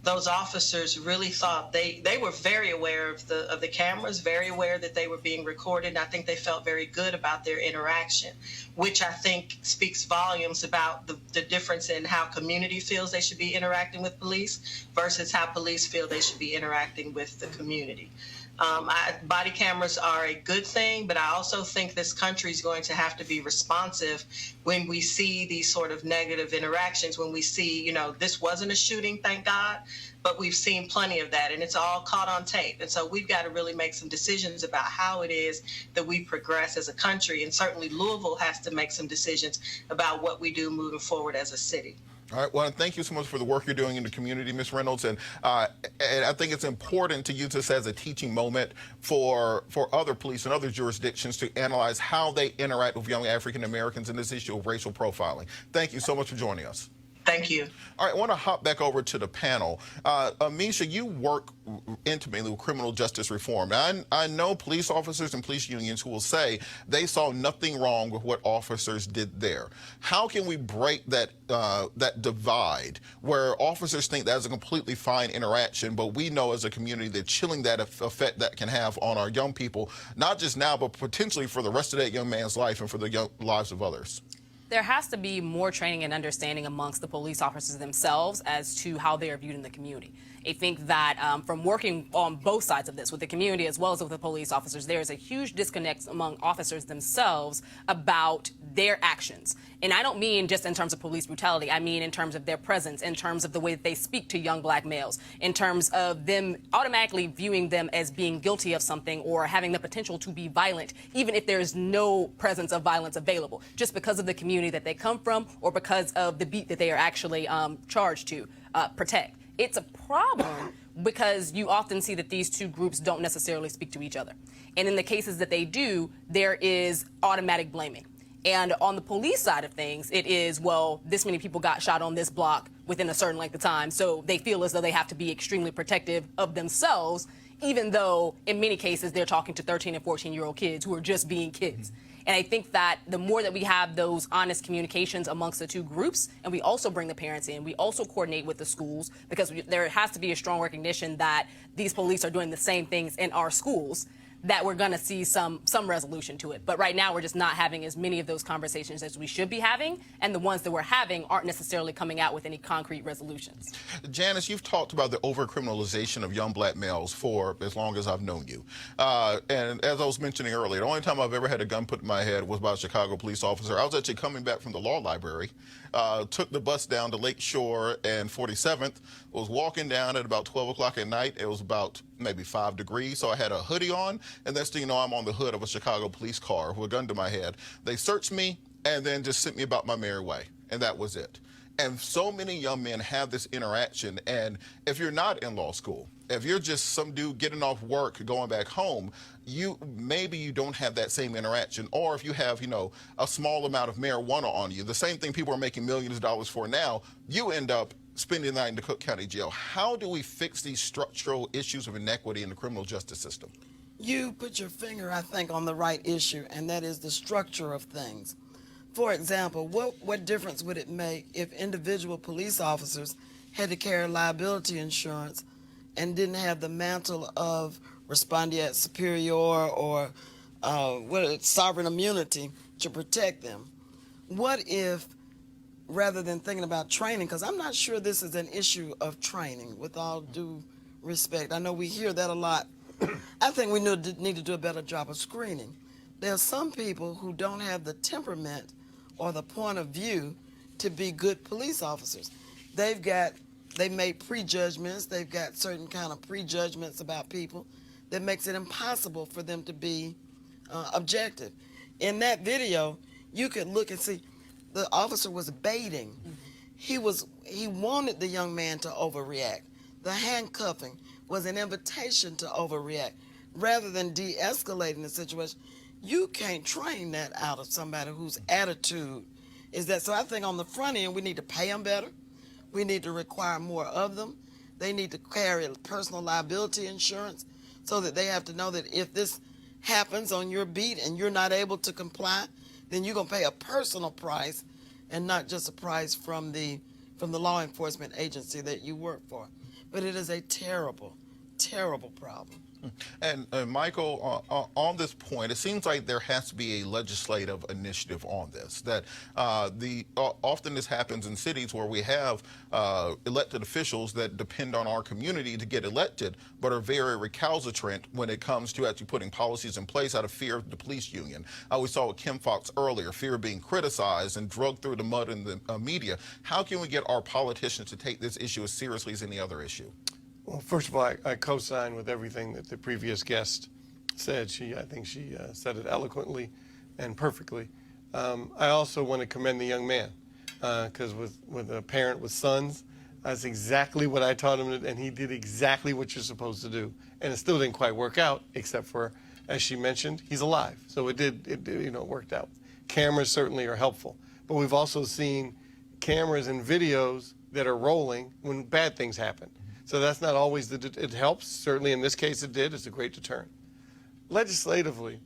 those officers really thought they were very aware of the cameras, very aware that they were being recorded. And I think they felt very good about their interaction, which I think speaks volumes about the difference in how community feels they should be interacting with police versus how police feel they should be interacting with the community. Body cameras are a good thing, but I also think this country is going to have to be responsive when we see these sort of negative interactions, when we see, this wasn't a shooting, thank God, but we've seen plenty of that, and it's all caught on tape. And so we've got to really make some decisions about how it is that we progress as a country, and certainly Louisville has to make some decisions about what we do moving forward as a city. All right. Well, thank you so much for the work you're doing in the community, Ms. Reynolds. And I think it's important to use this as a teaching moment for other police and other jurisdictions to analyze how they interact with young African Americans in this issue of racial profiling. Thank you so much for joining us. Thank you. All right, I want to hop back over to the panel. Amisha, you work intimately with criminal justice reform. I know police officers and police unions who will say they saw nothing wrong with what officers did there. How can we break that divide where officers think that's a completely fine interaction, but we know as a community that chilling that effect that can have on our young people, not just now, but potentially for the rest of that young man's life and for the lives of others? There has to be more training and understanding amongst the police officers themselves as to how they are viewed in the community. I think that from working on both sides of this, with the community as well as with the police officers, there is a huge disconnect among officers themselves about their actions. And I don't mean just in terms of police brutality. I mean in terms of their presence, in terms of the way that they speak to young black males, in terms of them automatically viewing them as being guilty of something or having the potential to be violent, even if there is no presence of violence available, just because of the community that they come from or because of the beat that they are actually charged to protect. It's a problem because you often see that these two groups don't necessarily speak to each other. And in the cases that they do, there is automatic blaming. And on the police side of things, it is, well, this many people got shot on this block within a certain length of time, so they feel as though they have to be extremely protective of themselves, even though in many cases they're talking to 13 and 14-year-old kids who are just being kids. And I think that the more that we have those honest communications amongst the two groups, and we also bring the parents in, we also coordinate with the schools, because there has to be a strong recognition that these police are doing the same things in our schools, that we're going to see some resolution to it. But right now, we're just not having as many of those conversations as we should be having, and the ones that we're having aren't necessarily coming out with any concrete resolutions. Janice, you've talked about the overcriminalization of young black males for as long as I've known you. And as I was mentioning earlier, the only time I've ever had a gun put in my head was by a Chicago police officer. I was actually coming back from the law library, took the bus down to Lake Shore and 47th, was walking down at about 12 o'clock at night. It was about maybe 5 degrees, so I had a hoodie on, and next thing you know, I'm on the hood of a Chicago police car with a gun to my head. They searched me and then just sent me about my merry way, and that was it. And so many young men have this interaction, and if you're not in law school, if you're just some dude getting off work, going back home, maybe you don't have that same interaction. Or if you have, a small amount of marijuana on you, the same thing people are making millions of dollars for now, you end up spending the night in the Cook County Jail. How do we fix these structural issues of inequity in the criminal justice system? You put your finger, I think, on the right issue, and that is the structure of things. For example, what difference would it make if individual police officers had to carry liability insurance and didn't have the mantle of respondeat superior or sovereign immunity to protect them? What if, rather than thinking about training, because I'm not sure this is an issue of training, with all due respect. I know we hear that a lot. I think we need to do a better job of screening. There are some people who don't have the temperament or the point of view to be good police officers. They made prejudgments. They've got certain kind of prejudgments about people that makes it impossible for them to be objective. In that video, you could look and see the officer was baiting. He wanted the young man to overreact. The handcuffing was an invitation to overreact rather than de-escalating the situation. You can't train that out of somebody whose attitude is that. So I think on the front end, we need to pay them better. We need to require more of them. They need to carry personal liability insurance so that they have to know that if this happens on your beat and you're not able to comply, then you're going to pay a personal price and not just a price from the law enforcement agency that you work for. But it is a terrible, terrible problem. And Michael, on this point, it seems like there has to be a legislative initiative on this. That often this happens in cities where we have elected officials that depend on our community to get elected, but are very recalcitrant when it comes to actually putting policies in place out of fear of the police union. We saw with Kim Foxx earlier, fear of being criticized and drugged through the mud in the media. How can we get our politicians to take this issue as seriously as any other issue? Well, first of all, I co-sign with everything that the previous guest said. I think she said it eloquently and perfectly. I also want to commend the young man, because with a parent with sons, that's exactly what I taught him, and he did exactly what you're supposed to do. And it still didn't quite work out, except for, as she mentioned, he's alive. So it worked out. Cameras certainly are helpful, but we've also seen cameras and videos that are rolling when bad things happen. So that's not always it helps. Certainly in this case it did. It's a great deterrent. Legislatively,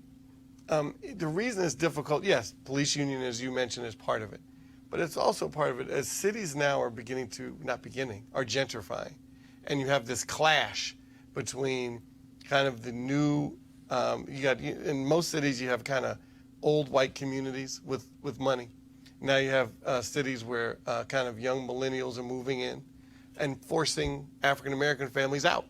the reason it's difficult, yes, police union, as you mentioned, is part of it. But it's also part of it as cities now are are gentrifying. And you have this clash between kind of the new, in most cities you have kind of old white communities with money. Now you have cities where kind of young millennials are moving in. and forcing African American families out.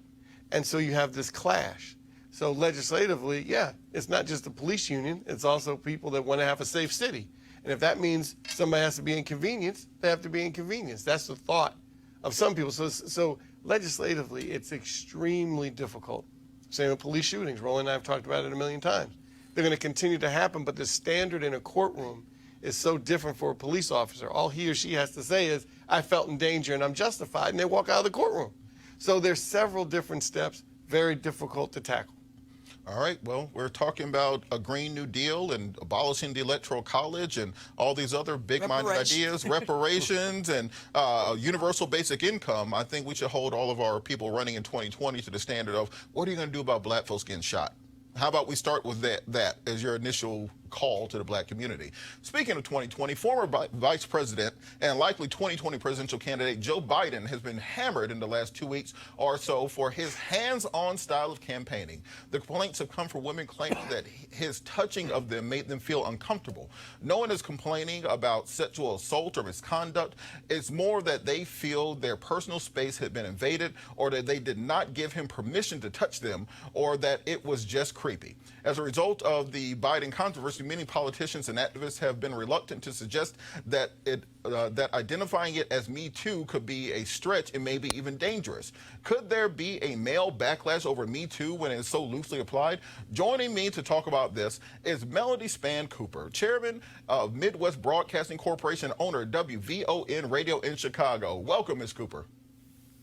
And so you have this clash. So legislatively, yeah, it's not just the police union, it's also people that want to have a safe city. And if that means somebody has to be inconvenienced, they have to be inconvenienced. That's the thought of some people. So legislatively, it's extremely difficult. Same with police shootings. Roland and I have talked about it a million times. They're going to continue to happen, but the standard in a courtroom is so different for a police officer. All he or she has to say is, I felt in danger and I'm justified, and they walk out of the courtroom. So there's several different steps, very difficult to tackle. All right, well, we're talking about a Green New Deal and abolishing the Electoral College and all these other big-minded ideas, reparations and universal basic income. I think we should hold all of our people running in 2020 to the standard of, what are you going to do about black folks getting shot? How about we start with that as your initial call to the black community? Speaking of 2020, former Vice President and likely 2020 presidential candidate Joe Biden has been hammered in the last 2 weeks or so for his hands-on style of campaigning. The complaints have come from women claiming that his touching of them made them feel uncomfortable. No one is complaining about sexual assault or misconduct. It's more that they feel their personal space had been invaded, or that they did not give him permission to touch them, or that it was just creepy. As a result of the Biden controversy, many politicians and activists have been reluctant to suggest that that identifying it as Me Too could be a stretch and maybe even dangerous. Could there be a male backlash over Me Too when it is so loosely applied? Joining me to talk about this is Melody Spann Cooper, chairman of Midwest Broadcasting Corporation, owner of WVON Radio in Chicago. Welcome, Ms. Cooper.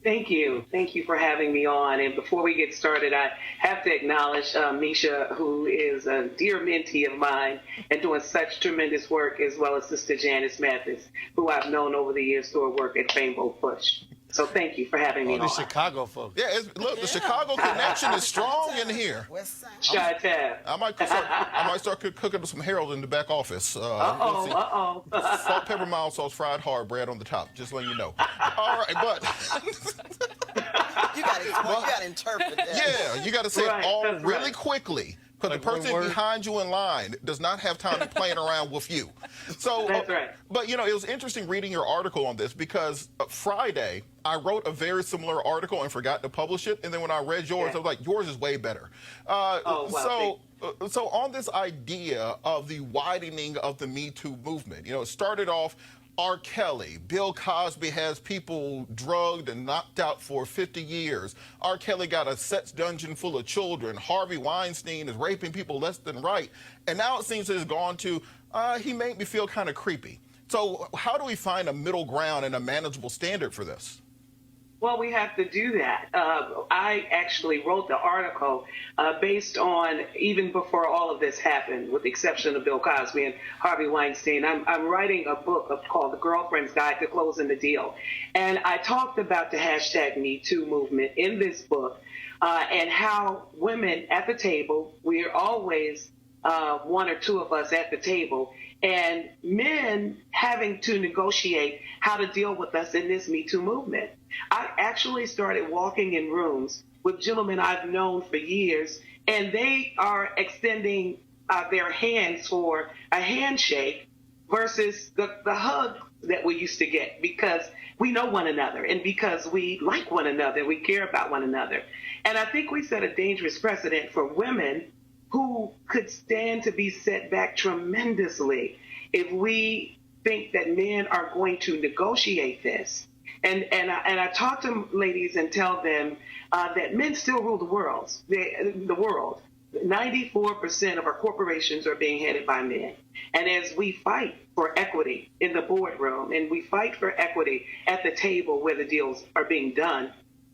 Thank you. Thank you for having me on. And before we get started, I have to acknowledge Misha, who is a dear mentee of mine and doing such tremendous work, as well as Sister Janice Mathis, who I've known over the years through her work at Rainbow Push. So thank you for having me on. The Chicago folks. Yeah, look, the Chicago connection is strong in here. I might start cooking some Harold in the back office. Salt, pepper, mild sauce, fried hard bread on the top. Just letting you know. All right, but you got to interpret that. Yeah, you got to say it all really quickly. Because the person behind you in line does not have time to playing around with you. So, that's right. But, you know, it was interesting reading your article on this, because Friday I wrote a very similar article and forgot to publish it. And then when I read yours, I was like, yours is way better. So on this idea of the widening of the Me Too movement, you know, it started off R. Kelly. Bill Cosby has people drugged and knocked out for 50 years. R. Kelly got a sex dungeon full of children. Harvey Weinstein is raping people left and right. And now it seems it's gone to, he made me feel kind of creepy. So how do we find a middle ground and a manageable standard for this? Well, we have to do that. I actually wrote the article based on, even before all of this happened, with the exception of Bill Cosby and Harvey Weinstein, I'm writing a book called The Girlfriend's Guide to Closing the Deal. And I talked about the hashtag Me Too movement in this book and how women at the table, we're always one or two of us at the table, and men having to negotiate how to deal with us in this Me Too movement. I actually started walking in rooms with gentlemen I've known for years, and they are extending their hands for a handshake versus the hug that we used to get, because we know one another and because we like one another, we care about one another. And I think we set a dangerous precedent for women who could stand to be set back tremendously if we think that men are going to negotiate this. And I talk to ladies and tell them that men still rule the world. 94% of our corporations are being headed by men. And as we fight for equity in the boardroom and we fight for equity at the table where the deals are being done,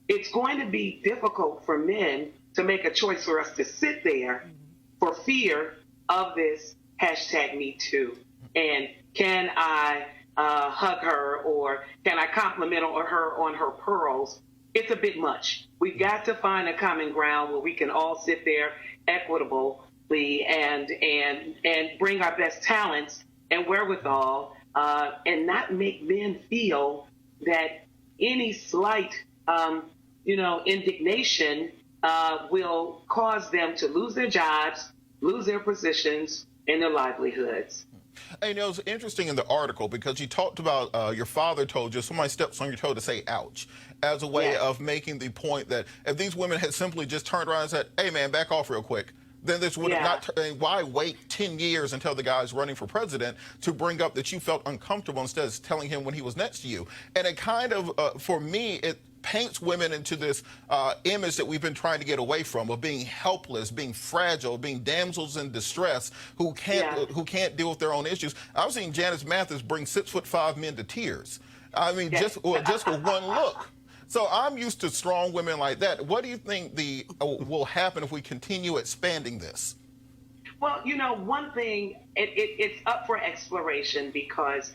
it's going to be difficult for men to make a choice for us to sit there for fear of this hashtag Me Too. And can I hug her, or can I compliment her on her pearls? It's a bit much. We've got to find a common ground where we can all sit there equitably and bring our best talents and wherewithal, and not make men feel that any slight, indignation will cause them to lose their jobs, lose their positions, and their livelihoods. And, you know, it's interesting in the article because you talked about your father told you, somebody steps on your toe to say ouch, as a way of making the point that if these women had simply just turned around and said, hey, man, back off real quick, then this would have not, why wait 10 years until the guy's running for president to bring up that you felt uncomfortable instead of telling him when he was next to you? And it kind of, for me, it paints women into this image that we've been trying to get away from, of being helpless, being fragile, being damsels in distress who can't deal with their own issues. I've seen Janice Mathis bring 6'5" men to tears. I mean, just with one look. So I'm used to strong women like that. What do you think will happen if we continue expanding this? Well, you know, one thing, it's up for exploration because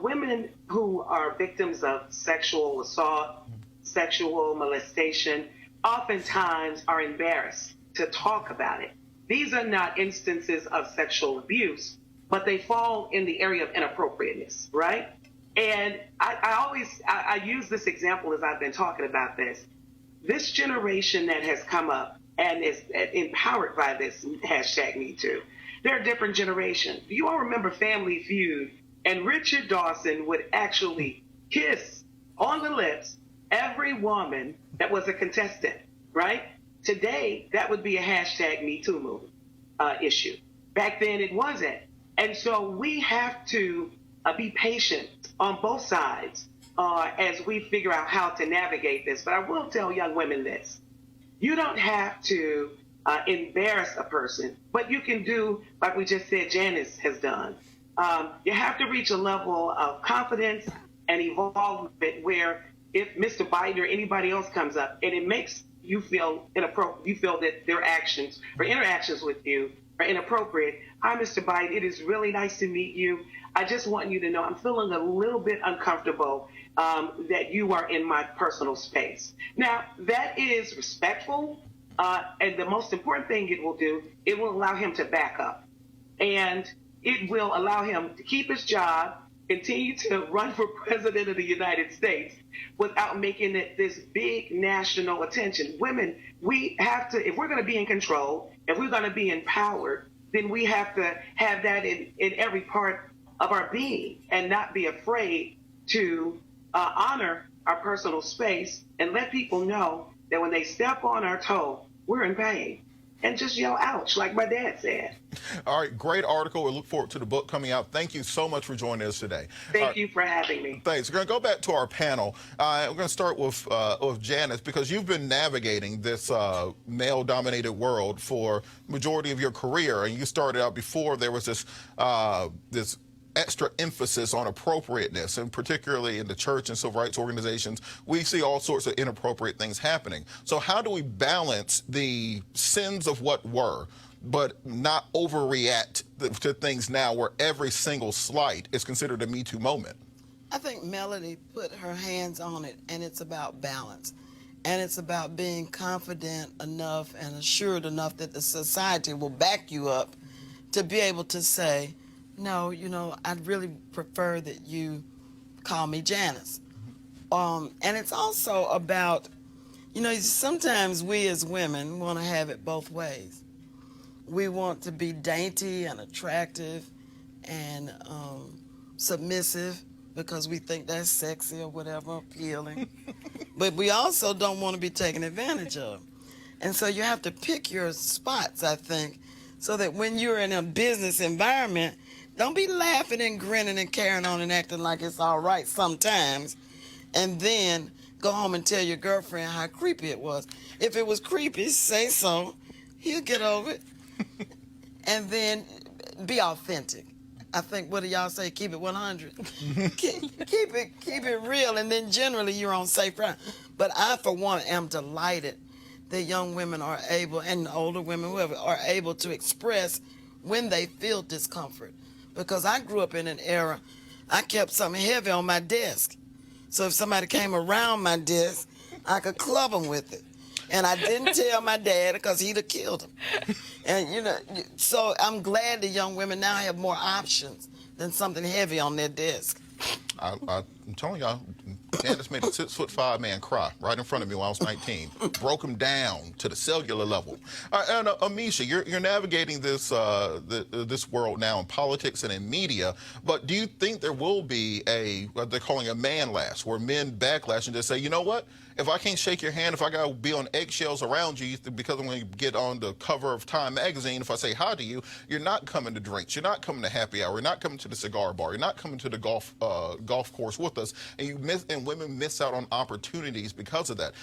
women who are victims of sexual assault, sexual molestation, oftentimes are embarrassed to talk about it. These are not instances of sexual abuse, but they fall in the area of inappropriateness, right? And I use this example as I've been talking about this. This generation that has come up and is empowered by this hashtag Me Too, they're a different generation. You all remember Family Feud, and Richard Dawson would actually kiss on the lips every woman that was a contestant, right? Today, that would be a hashtag Me Too movement issue. Back then, it wasn't. And so we have to be patient on both sides as we figure out how to navigate this. But I will tell young women this. You don't have to embarrass a person, but you can do, like we just said Janice has done. You have to reach a level of confidence and involvement where if Mr. Biden or anybody else comes up and it makes you feel inappropriate, you feel that their actions or interactions with you are inappropriate. Hi, Mr. Biden, it is really nice to meet you. I just want you to know I'm feeling a little bit uncomfortable that you are in my personal space. Now, that is respectful, and the most important thing it will do, it will allow him to back up. And it will allow him to keep his job, continue to run for president of the United States without making it this big national attention. Women, we have to, if we're going to be in control, if we're going to be empowered, then we have to have that in every part of our being and not be afraid to honor our personal space and let people know that when they step on our toe, we're in pain. And just yell ouch, like my dad said. All right, great article. We look forward to the book coming out. Thank you so much for joining us today. Thank you for having me. Thanks. We're going to go back to our panel. We're going to start with Janice, because you've been navigating this male-dominated world for the majority of your career, and you started out before there was this extra emphasis on appropriateness, and particularly in the church and civil rights organizations, we see all sorts of inappropriate things happening. So how do we balance the sins of what were, but not overreact to things now where every single slight is considered a Me Too moment? I think Melody put her hands on it, and it's about balance. And it's about being confident enough and assured enough that the society will back you up to be able to say, no, you know, I'd really prefer that you call me Janice. And it's also about, you know, sometimes we as women want to have it both ways. We want to be dainty and attractive and submissive because we think that's sexy or whatever, appealing. But we also don't want to be taken advantage of. And so you have to pick your spots, I think, so that when you're in a business environment, don't be laughing and grinning and carrying on and acting like it's all right sometimes, and then go home and tell your girlfriend how creepy it was. If it was creepy, say so. He'll get over it. And then be authentic. I think, what do y'all say? Keep it 100. keep it real, and then generally you're on safe ground. But I, for one, am delighted that young women are able, and older women, whoever, are able to express when they feel discomfort. Because I grew up in an era, I kept something heavy on my desk. So if somebody came around my desk, I could club them with it. And I didn't tell my dad because he'd have killed him. And, you know, so I'm glad the young women now have more options than something heavy on their desk. I'm telling y'all, Janice made a 6'5" man cry right in front of me when I was 19. Broke him down to the cellular level. And Amisha, you're navigating this this world now in politics and in media. But do you think there will be what they're calling a man lash, where men backlash and just say, you know what? If I can't shake your hand, if I got to be on eggshells around you because I'm going to get on the cover of Time magazine, if I say hi to you, you're not coming to drinks, you're not coming to happy hour, you're not coming to the cigar bar, you're not coming to the golf course with us, and women miss out on opportunities because of that.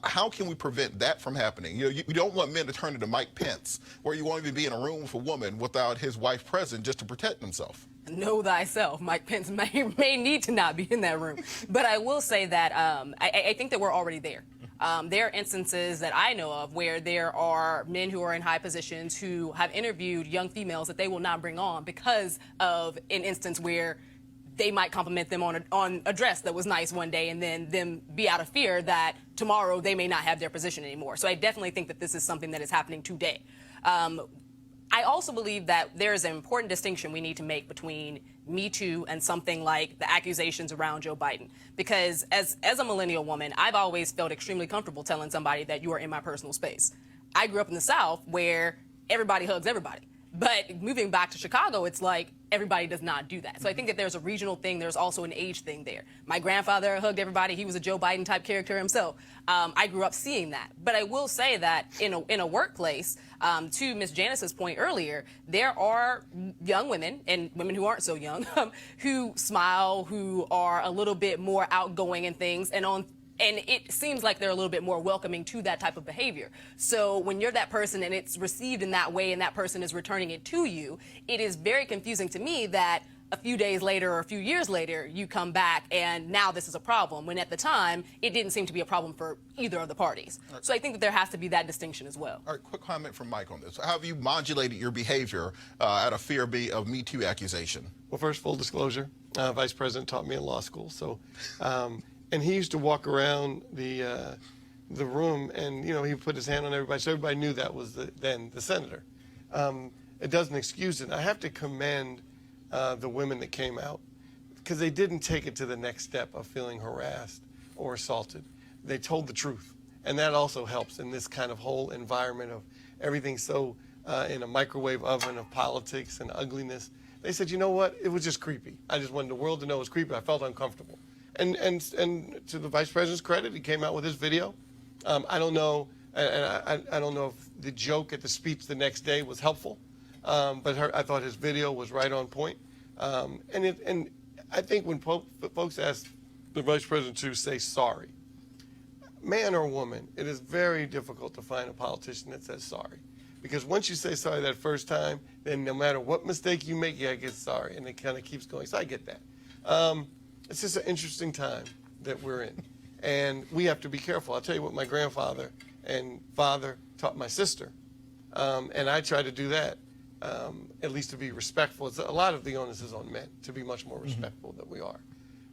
How can we prevent that from happening? You don't want men to turn into Mike Pence, where you won't even be in a room with a woman without his wife present just to protect himself. Know thyself. Mike Pence may need to not be in that room. But I will say that I think that we're already there. There are instances that I know of where there are men who are in high positions who have interviewed young females that they will not bring on because of an instance where they might compliment them on a dress that was nice one day and then them be out of fear that tomorrow they may not have their position anymore. So I definitely think that this is something that is happening today. I also believe that there is an important distinction we need to make between Me Too and something like the accusations around Joe Biden. Because as a millennial woman, I've always felt extremely comfortable telling somebody that you are in my personal space. I grew up in the South where everybody hugs everybody. But moving back to Chicago, it's like everybody does not do that. So I think that there's a regional thing. There's also an age thing there. My grandfather hugged everybody. He was a Joe Biden type character himself. I grew up seeing that. But I will say that in a workplace, to Ms. Janice's point earlier, there are young women and women who aren't so young who smile, who are a little bit more outgoing and things, and it seems like they're a little bit more welcoming to that type of behavior. So when you're that person and it's received in that way and that person is returning it to you, it is very confusing to me that a few days later or a few years later, you come back and now this is a problem, when at the time, it didn't seem to be a problem for either of the parties. Right. So I think that there has to be that distinction as well. All right, quick comment from Mike on this. How have you modulated your behavior out of fear of Me Too accusation? Well, first, full disclosure, Vice President taught me in law school, so... and he used to walk around the room, and he would put his hand on everybody, so everybody knew that was then the senator. It doesn't excuse it. I have to commend the women that came out, because they didn't take it to the next step of feeling harassed or assaulted. They told the truth, and that also helps in this kind of whole environment of everything so in a microwave oven of politics and ugliness. They said, you know what? It was just creepy. I just wanted the world to know it was creepy. I felt uncomfortable. And to the Vice President's credit, he came out with his video. I don't know, and I don't know if the joke at the speech the next day was helpful, but I thought his video was right on point. And I think when folks ask the Vice President to say sorry, man or woman, it is very difficult to find a politician that says sorry. Because once you say sorry that first time, then no matter what mistake you make, you gotta get sorry, and it kind of keeps going. So I get that. It's just an interesting time that we're in, and we have to be careful. I'll tell you what my grandfather and father taught my sister, and I try to do that, at least to be respectful. A lot of the onus is on men to be much more respectful than we are.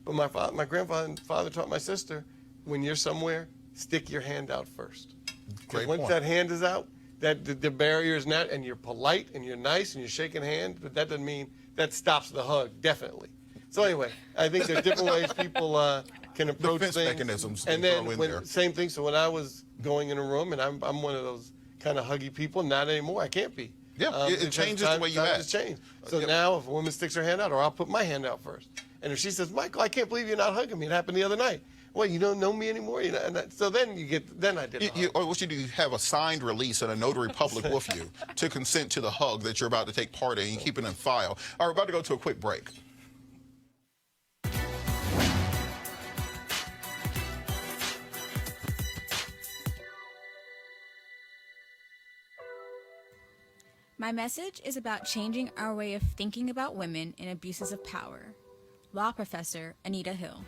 But my grandfather and father taught my sister, when you're somewhere, stick your hand out first. Because once that hand is out, that the barrier is not, and you're polite and you're nice and you're shaking hands, but that doesn't mean that stops the hug, definitely. So anyway, I think there's different ways people can approach defense things. Mechanisms. And then same thing. So when I was going in a room, and I'm one of those kind of huggy people, not anymore. I can't be. Yeah, it changes the way you act. Changed. So now if a woman sticks her hand out, or I'll put my hand out first. And if she says, Michael, I can't believe you're not hugging me. It happened the other night. Well, you don't know me anymore. So then I did. Or what you do, you have a signed release and a notary public with you to consent to the hug that you're about to take part in, and you keep it in file. All right, we're about to go to a quick break. My message is about changing our way of thinking about women in abuses of power. Law professor Anita Hill.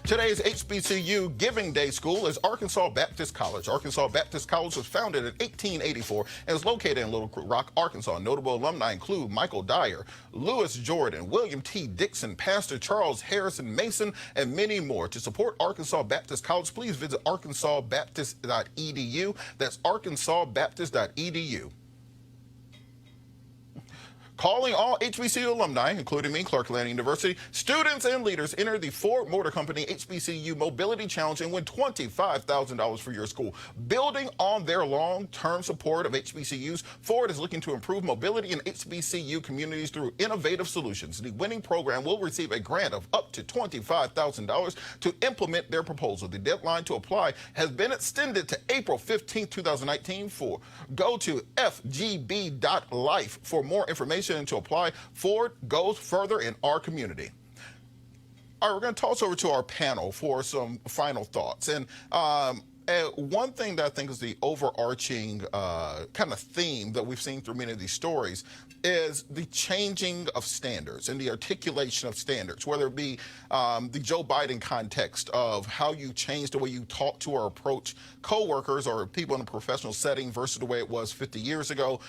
Today's HBCU Giving Day school is Arkansas Baptist College. Arkansas Baptist College was founded in 1884 and is located in Little Rock, Arkansas. Notable alumni include Michael Dyer, Lewis Jordan, William T. Dixon, Pastor Charles Harrison Mason, and many more. To support Arkansas Baptist College, please visit arkansasbaptist.edu. That's arkansasbaptist.edu. Calling all HBCU alumni, including me, Clark Atlanta University, students and leaders, enter the Ford Motor Company HBCU Mobility Challenge and win $25,000 for your school. Building on their long-term support of HBCUs, Ford is looking to improve mobility in HBCU communities through innovative solutions. The winning program will receive a grant of up to $25,000 to implement their proposal. The deadline to apply has been extended to April 15, 2019. Go to fgb.life for more information and to apply. Ford goes further in our community. All right, we're going to toss over to our panel for some final thoughts. And one thing that I think is the overarching kind of theme that we've seen through many of these stories is the changing of standards and the articulation of standards, whether it be the Joe Biden context of how you change the way you talk to or approach coworkers or people in a professional setting versus the way it was 50 years ago.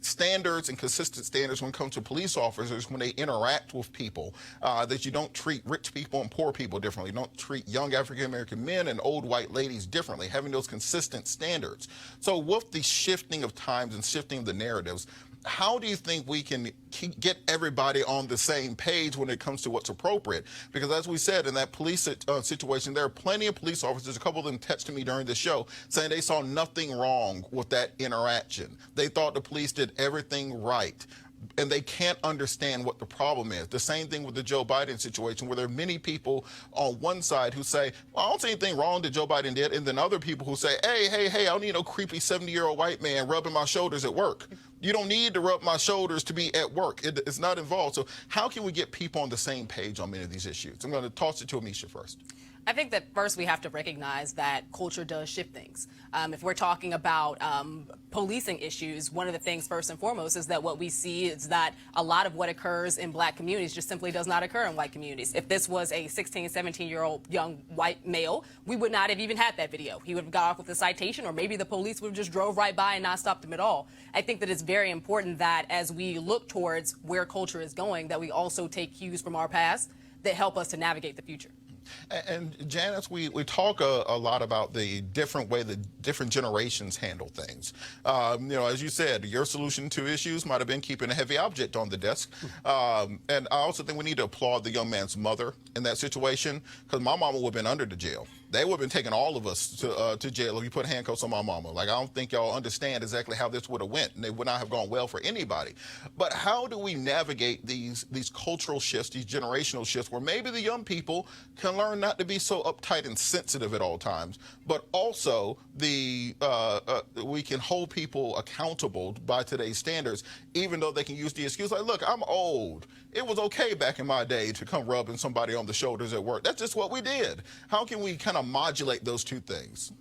Standards and consistent standards when it comes to police officers when they interact with people, that you don't treat rich people and poor people differently. You don't treat young African-American men and old white ladies differently, having those consistent standards. So with the shifting of times and shifting of the narratives, how do you think we can get everybody on the same page when it comes to what's appropriate? Because as we said, in that police situation, there are plenty of police officers, a couple of them texted me during the show, saying they saw nothing wrong with that interaction. They thought the police did everything right. And they can't understand what the problem is. The same thing with the Joe Biden situation, where there are many people on one side who say, well, I don't see anything wrong that Joe Biden did, and then other people who say, hey, I don't need no creepy 70-year-old white man rubbing my shoulders at work. You don't need to rub my shoulders to be at work. It's not involved. So how can we get people on the same page on many of these issues? I'm going to toss it to Amisha first. I think that first we have to recognize that culture does shift things. If we're talking about policing issues, one of the things first and foremost is that what we see is that a lot of what occurs in black communities just simply does not occur in white communities. If this was a 16, 17-year-old young white male, we would not have even had that video. He would have got off with a citation, or maybe the police would have just drove right by and not stopped him at all. I think that it's very important that as we look towards where culture is going, that we also take cues from our past that help us to navigate the future. And Janice, we talk a lot about the different way the different generations handle things. As you said, your solution to issues might have been keeping a heavy object on the desk. And I also think we need to applaud the young man's mother in that situation, because my mama would have been under the jail. They would have been taking all of us to jail if you put handcuffs on my mama. Like, I don't think y'all understand exactly how this would have went, and it would not have gone well for anybody. But how do we navigate these cultural shifts, these generational shifts, where maybe the young people can learn not to be so uptight and sensitive at all times, but also we can hold people accountable by today's standards, even though they can use the excuse like, look, I'm old. It was okay back in my day to come rubbing somebody on the shoulders at work. That's just what we did. How can we kind of modulate those two things?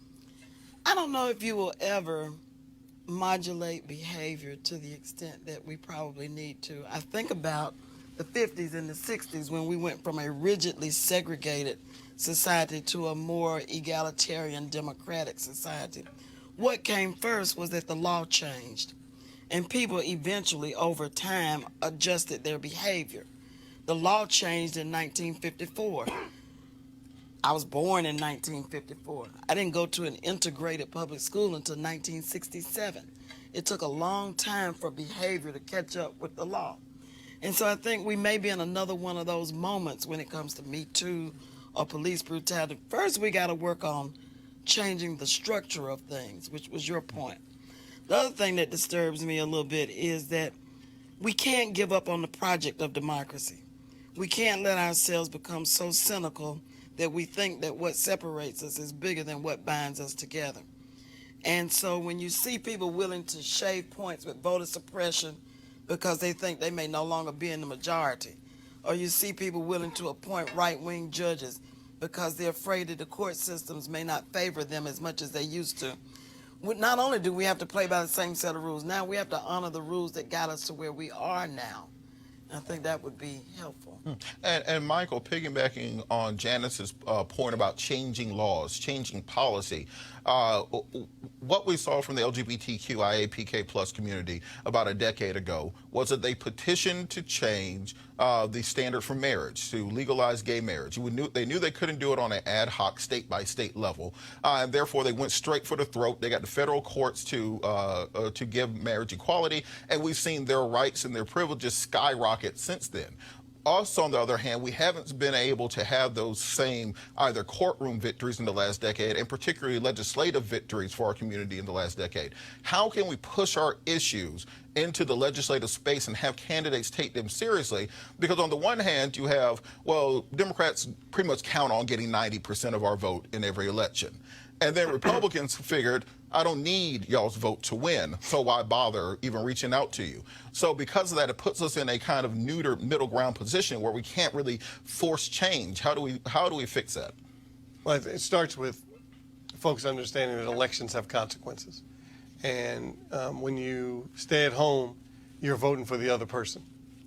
I don't know if you will ever modulate behavior to the extent that we probably need to. I think about the 50s and the 60s when we went from a rigidly segregated society to a more egalitarian democratic society. What came first was that the law changed, and people eventually over time adjusted their behavior. The law changed in 1954. I was born in 1954. I didn't go to an integrated public school until 1967. It took a long time for behavior to catch up with the law. And so I think we may be in another one of those moments when it comes to Me Too or police brutality. First, we got to work on changing the structure of things, which was your point. The other thing that disturbs me a little bit is that we can't give up on the project of democracy. We can't let ourselves become so cynical that we think that what separates us is bigger than what binds us together. And so when you see people willing to shave points with voter suppression because they think they may no longer be in the majority, or you see people willing to appoint right-wing judges because they're afraid that the court systems may not favor them as much as they used to, not only do we have to play by the same set of rules, now we have to honor the rules that got us to where we are now. I think that would be helpful. And Michael, piggybacking on Janice's point about changing laws, changing policy, what we saw from the LGBTQIA PK plus community about a decade ago was that they petitioned to change the standard for marriage, to legalize gay marriage. They knew they couldn't do it on an ad hoc state-by-state level, and therefore they went straight for the throat. They got the federal courts to give marriage equality, and we've seen their rights and their privileges skyrocket since then. Us, on the other hand, we haven't been able to have those same either courtroom victories in the last decade and particularly legislative victories for our community in the last decade. How can we push our issues into the legislative space and have candidates take them seriously? Because on the one hand, you have, well, Democrats pretty much count on getting 90% of our vote in every election. And then Republicans figured, I don't need y'all's vote to win, so why bother even reaching out to you? So because of that, it puts us in a kind of neutered middle ground position where we can't really force change. How do we fix that? Well, it starts with folks understanding that elections have consequences. And when you stay at home, you're voting for the other person.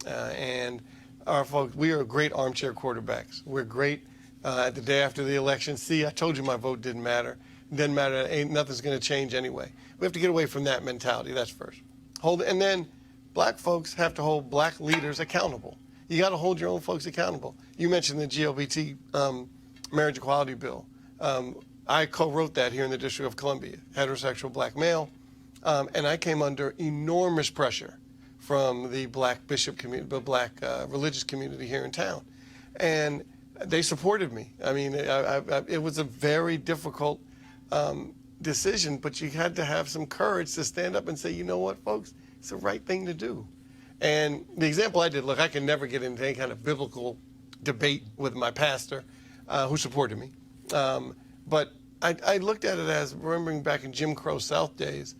And our folks, we are great armchair quarterbacks. We're great the day after the election. See, I told you my vote didn't matter. It doesn't matter. Nothing's going to change anyway. We have to get away from that mentality. That's first. And then black folks have to hold black leaders accountable. You got to hold your own folks accountable. You mentioned the GLBT marriage equality bill. I co-wrote that here in the District of Columbia, heterosexual black male, and I came under enormous pressure from the black bishop community, the black religious community here in town, and they supported me. I mean, it was a very difficult decision, but you had to have some courage to stand up and say, you know what, folks, it's the right thing to do. And the example I did, look, I can never get into any kind of biblical debate with my pastor who supported me. But I looked at it as, remembering back in Jim Crow South days,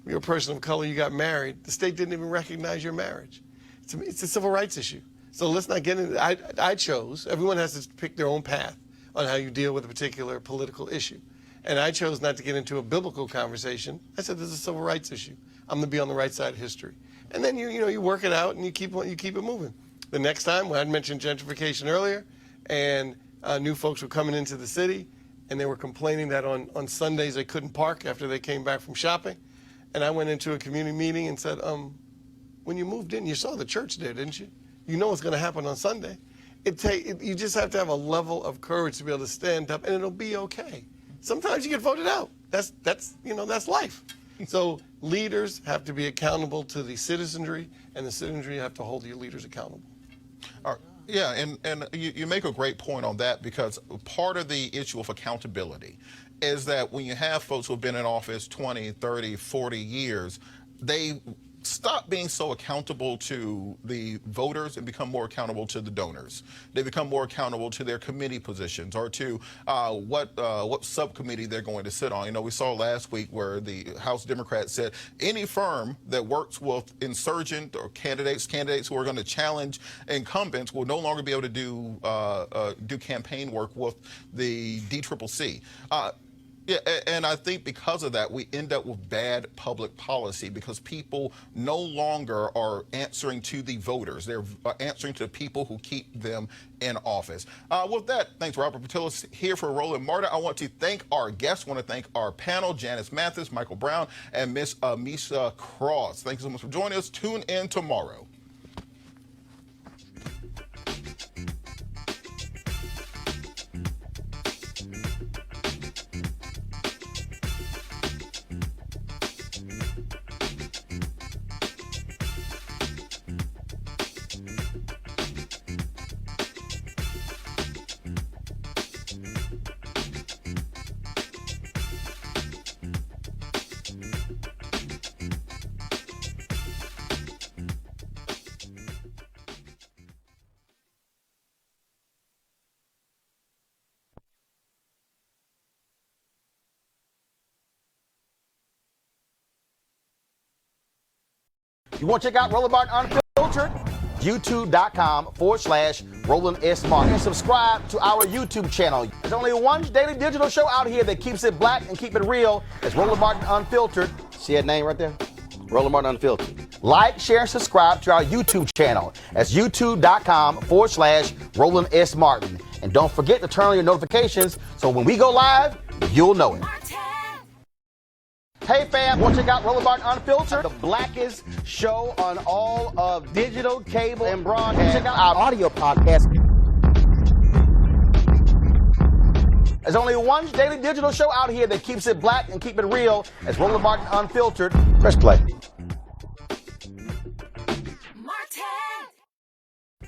you're a person of color, you got married, the state didn't even recognize your marriage. It's a civil rights issue. So let's not get into it. I chose, everyone has to pick their own path on how you deal with a particular political issue. And I chose not to get into a biblical conversation. I said, this is a civil rights issue. I'm going to be on the right side of history. And then you work it out and you keep it moving. The next time, when I mentioned gentrification earlier, and new folks were coming into the city, and they were complaining that on Sundays they couldn't park after they came back from shopping. And I went into a community meeting and said, when you moved in, you saw the church there, didn't you? You know what's going to happen on Sunday. You just have to have a level of courage to be able to stand up, and it'll be okay. Sometimes you get voted out. That's life. So leaders have to be accountable to the citizenry, and the citizenry have to hold your leaders accountable. Yeah, and you make a great point on that, because part of the issue of accountability is that when you have folks who have been in office 20, 30, 40 years, they stop being so accountable to the voters and become more accountable to the donors. They become more accountable to their committee positions or to what subcommittee they're going to sit on. You know, we saw last week where the House Democrats said any firm that works with insurgent or candidates who are going to challenge incumbents will no longer be able to do campaign work with the DCCC. Yeah, and I think because of that, we end up with bad public policy because people no longer are answering to the voters. They're answering to the people who keep them in office. With that, thanks, Robert Patillo here for Roland Martin. I want to thank our guests. I want to thank our panel, Janice Mathis, Michael Brown, and Miss Misha Cross. Thank you so much for joining us. Tune in tomorrow. You want to check out Roland Martin Unfiltered? YouTube.com/Roland S. Martin. And subscribe to our YouTube channel. There's only one daily digital show out here that keeps it black and keep it real. It's Roland Martin Unfiltered. See that name right there? Roland Martin Unfiltered. Like, share, and subscribe to our YouTube channel. That's youtube.com/Roland S. Martin. And don't forget to turn on your notifications so when we go live, you'll know it. Hey fam, want to check out Roland Martin Unfiltered? The blackest show on all of digital, cable, and broadcast. Check out our audio podcast. There's only one daily digital show out here that keeps it black and keep it real. It's Roland Martin Unfiltered. Press play.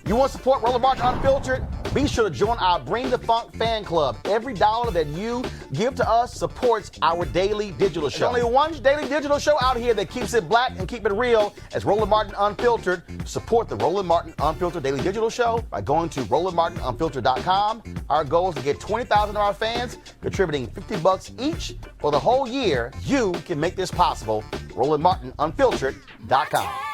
You want to support Roland Martin Unfiltered? Be sure to join our Bring the Funk fan club. Every dollar that you give to us supports our daily digital show. There's only one daily digital show out here that keeps it black and keep it real. It's Roland Martin Unfiltered. Support the Roland Martin Unfiltered daily digital show by going to RolandMartinUnfiltered.com. Our goal is to get 20,000 of our fans contributing $50 each for the whole year. You can make this possible. RolandMartinUnfiltered.com.